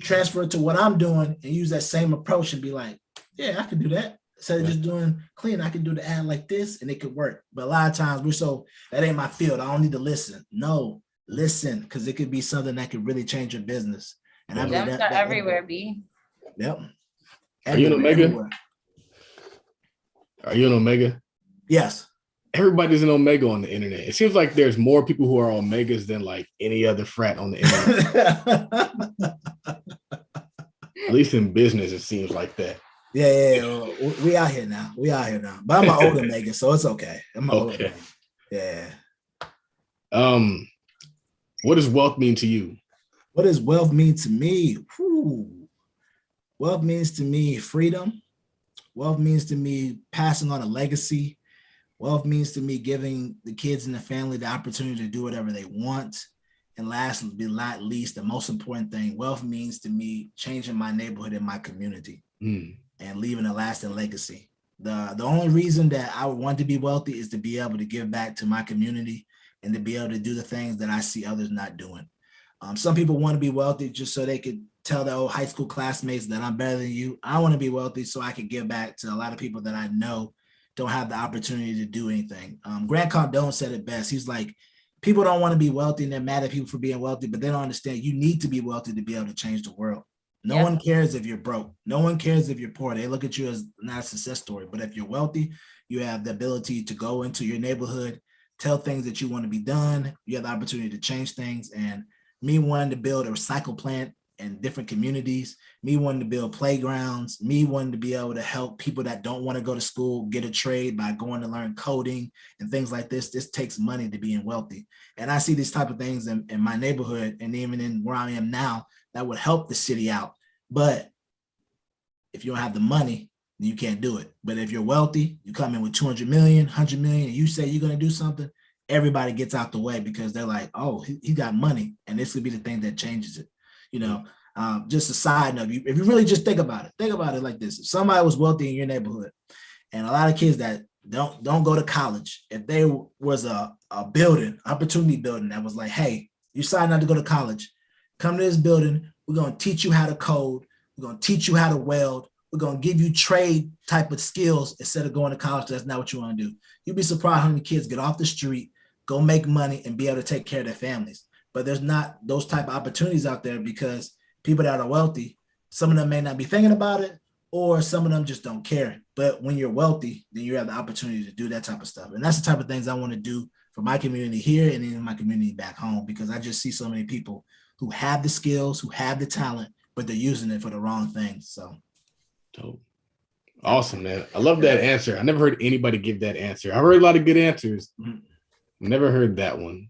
transfer it to what I'm doing, and use that same approach and be like, yeah, I can do that. Instead of just doing clean, I can do the ad like this and it could work. But a lot of times that ain't my field. I don't need to listen. No, listen, because it could be something that could really change your business. And I believe that everywhere, B. Yep. Are you an Omega? Everywhere. Are you an Omega? Yes. Everybody's an Omega on the internet. It seems like there's more people who are Omegas than like any other frat on the internet. At least in business, it seems like that. Yeah. We out here now. But I'm an old Omega, so it's okay. Okay. Yeah. What does wealth mean to you? What does wealth mean to me? Wealth means to me freedom. Wealth means to me passing on a legacy. Wealth means to me giving the kids and the family the opportunity to do whatever they want. And last but not least, the most important thing, wealth means to me changing my neighborhood and my community and leaving a lasting legacy. The only reason that I would want to be wealthy is to be able to give back to my community and to be able to do the things that I see others not doing. Some people want to be wealthy just so they could tell their old high school classmates that I'm better than you. I want to be wealthy so I could give back to a lot of people that I know don't have the opportunity to do anything. Grant Cardone said it best. He's like, people don't want to be wealthy and they're mad at people for being wealthy, but they don't understand you need to be wealthy to be able to change the world. No one cares if you're broke. No one cares if you're poor. They look at you as not a success story. But if you're wealthy, you have the ability to go into your neighborhood, tell things that you want to be done. You have the opportunity to change things. And me wanting to build a recycle plant in different communities, me wanting to build playgrounds, me wanting to be able to help people that don't want to go to school get a trade by going to learn coding and things like this. This takes money to being wealthy. And I see these type of things in my neighborhood and even in where I am now that would help the city out. But if you don't have the money, then you can't do it. But if you're wealthy, you come in with 200 million, 100 million, and you say you're going to do something, everybody gets out the way because they're like, oh, he got money. And this could be the thing that changes it. Just a side note, if you really just think about it like this. If somebody was wealthy in your neighborhood and a lot of kids that don't go to college, if there was a building, opportunity building that was like, hey, you signed up to go to college, come to this building, we're going to teach you how to code, we're going to teach you how to weld, we're going to give you trade type of skills instead of going to college. That's not what you want to do. You'd be surprised how many kids get off the street, go make money and be able to take care of their families. But there's not those type of opportunities out there because people that are wealthy, some of them may not be thinking about it or some of them just don't care. But when you're wealthy, then you have the opportunity to do that type of stuff. And that's the type of things I want to do for my community here and in my community back home, because I just see so many people who have the skills, who have the talent, but they're using it for the wrong things. So. Dope. Awesome, man. I love that answer. I never heard anybody give that answer. I've heard a lot of good answers. Never heard that one.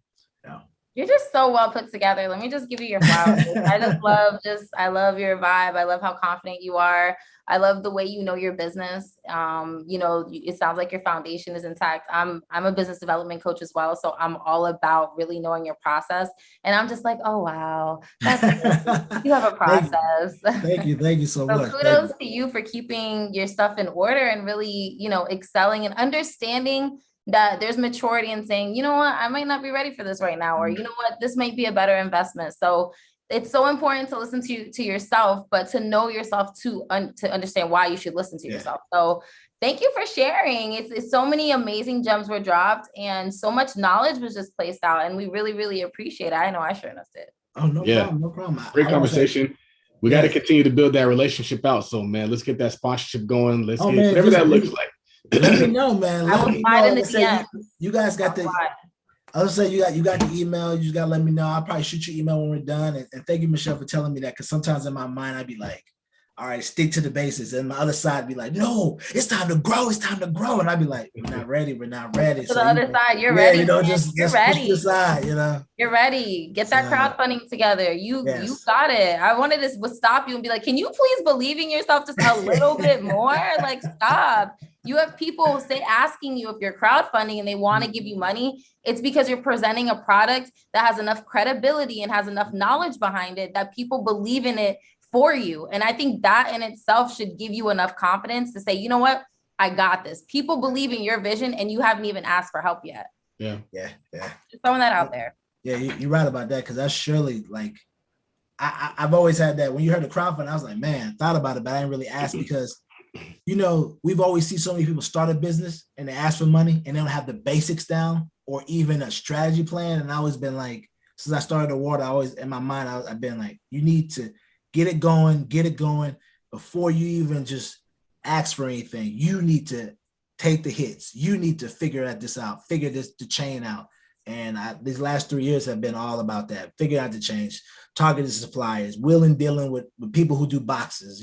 You're just so well put together. Let me just give you your flowers. I love your vibe. I love how confident you are. I love the way you know your business. It sounds like your foundation is intact. I'm a business development coach as well. So I'm all about really knowing your process. And I'm just like, oh, wow. You have a process. Thank you so much. Kudos to you for keeping your stuff in order and really, excelling and understanding that there's maturity in saying, you know what, I might not be ready for this right now, or you know what, this might be a better investment. So it's so important to listen to yourself, but to know yourself to understand why you should listen to yourself. So thank you for sharing. It's so many amazing gems were dropped and so much knowledge was just placed out, and we really, really appreciate it. I know I sure enough did. Oh, no problem. Great conversation. We got to continue to build that relationship out. So, man, let's get that sponsorship going. Let's get whatever that looks like. Let me know, man. You guys got the. I was say you got the email. You just gotta let me know. I'll probably shoot you email when we're done. And thank you, Michelle, for telling me that. Because sometimes in my mind I'd be like, all right, stick to the basics. And my other side be like, no, it's time to grow. And I'd be like, we're not ready. So the other side, you're ready. Just ready. Push the side, You're ready. Get that crowdfunding together. You got it. I wanted to stop you and be like, can you please believe in yourself just a little bit more? Like, stop. You have people asking you if you're crowdfunding and they want to give you money. It's because you're presenting a product that has enough credibility and has enough knowledge behind it that people believe in it for you. And I think that in itself should give you enough confidence to say, you know what, I got this. People believe in your vision and you haven't even asked for help yet. Yeah. Just throwing that out there. Yeah, you're right about that, because that's surely like, I've always had that. When you heard the crowdfunding, I was like, man, thought about it, but I didn't really ask because we've always seen so many people start a business and they ask for money and they don't have the basics down or even a strategy plan. And I always been like, since I started the water, I always, in my mind, I've been like, you need to get it going, before you even just ask for anything, you need to take the hits. You need to figure this out, figure the chain out. And these last 3 years have been all about that. Figure out the change, targeted suppliers, dealing with people who do boxes,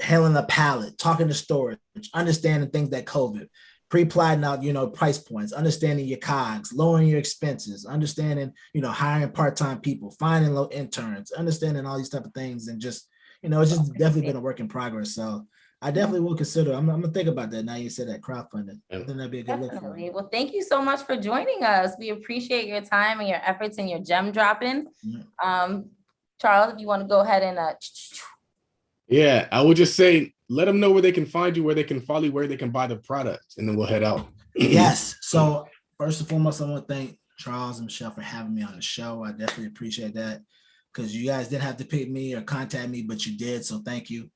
handling a pallet, talking to storage, understanding things that COVID, pre-plotting out, price points, understanding your COGS, lowering your expenses, understanding, hiring part-time people, finding low interns, understanding all these type of things. And just, it's just definitely been a work in progress. So I definitely will consider, I'm gonna think about that now you said that crowdfunding. I think that'd be a good look for me. Well, thank you so much for joining us. We appreciate your time and your efforts and your gem dropping. Charles, if you want to go ahead and yeah, I would just say, let them know where they can find you, where they can follow you, where they can buy the product, and then we'll head out. Yes. So first and foremost, I want to thank Charles and Michelle for having me on the show. I definitely appreciate that, because you guys didn't have to pick me or contact me, but you did. So thank you.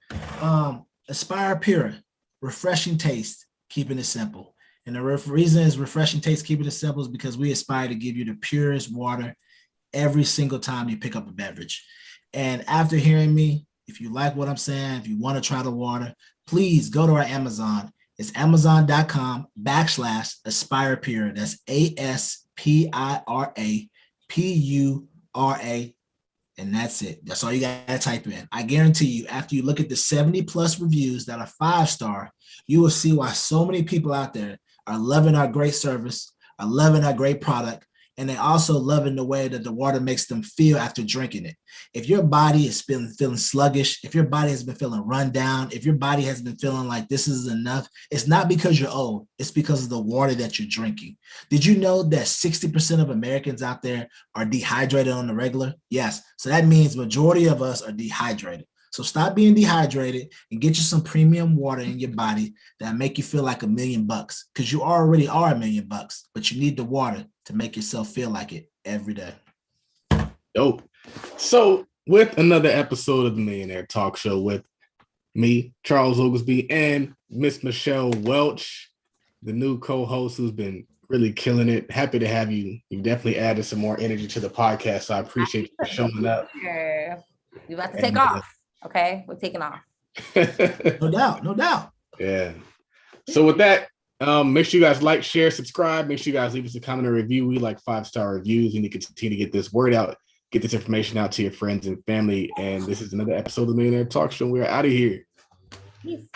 Aspire Pure, refreshing taste, keeping it simple. And the reason is refreshing taste, keeping it simple is because we aspire to give you the purest water every single time you pick up a beverage. And after hearing me, if you like what I'm saying, if you want to try the water, please go to our Amazon. It's amazon.com/Aspire Pure. That's ASPIRAPURA. And that's it. That's all you got to type in. I guarantee you, after you look at the 70 plus reviews that are 5-star, you will see why so many people out there are loving our great service, are loving our great product, and they also loving the way that the water makes them feel after drinking it. If your body has been feeling sluggish, if your body has been feeling run down, if your body has been feeling like this is enough, it's not because you're old, it's because of the water that you're drinking. Did you know that 60% of Americans out there are dehydrated on the regular? Yes. So that means majority of us are dehydrated. So stop being dehydrated and get you some premium water in your body that make you feel like $1 million, because you already are $1 million, but you need the water to make yourself feel like it every day. Dope. So with another episode of the Millionaire Talk Show with me, Charles Oglesby, and Miss Michelle Welch, the new co-host who's been really killing it. Happy to have you. You've definitely added some more energy to the podcast. So I appreciate you for showing up. We're about to take off. Okay, we're taking off. No doubt. Yeah. So with that, make sure you guys like, share, subscribe. Make sure you guys leave us a comment or review. We like 5-star reviews, and you can continue to get this word out, get this information out to your friends and family. And this is another episode of the Millionaire Talk Show. We're out of here. Peace.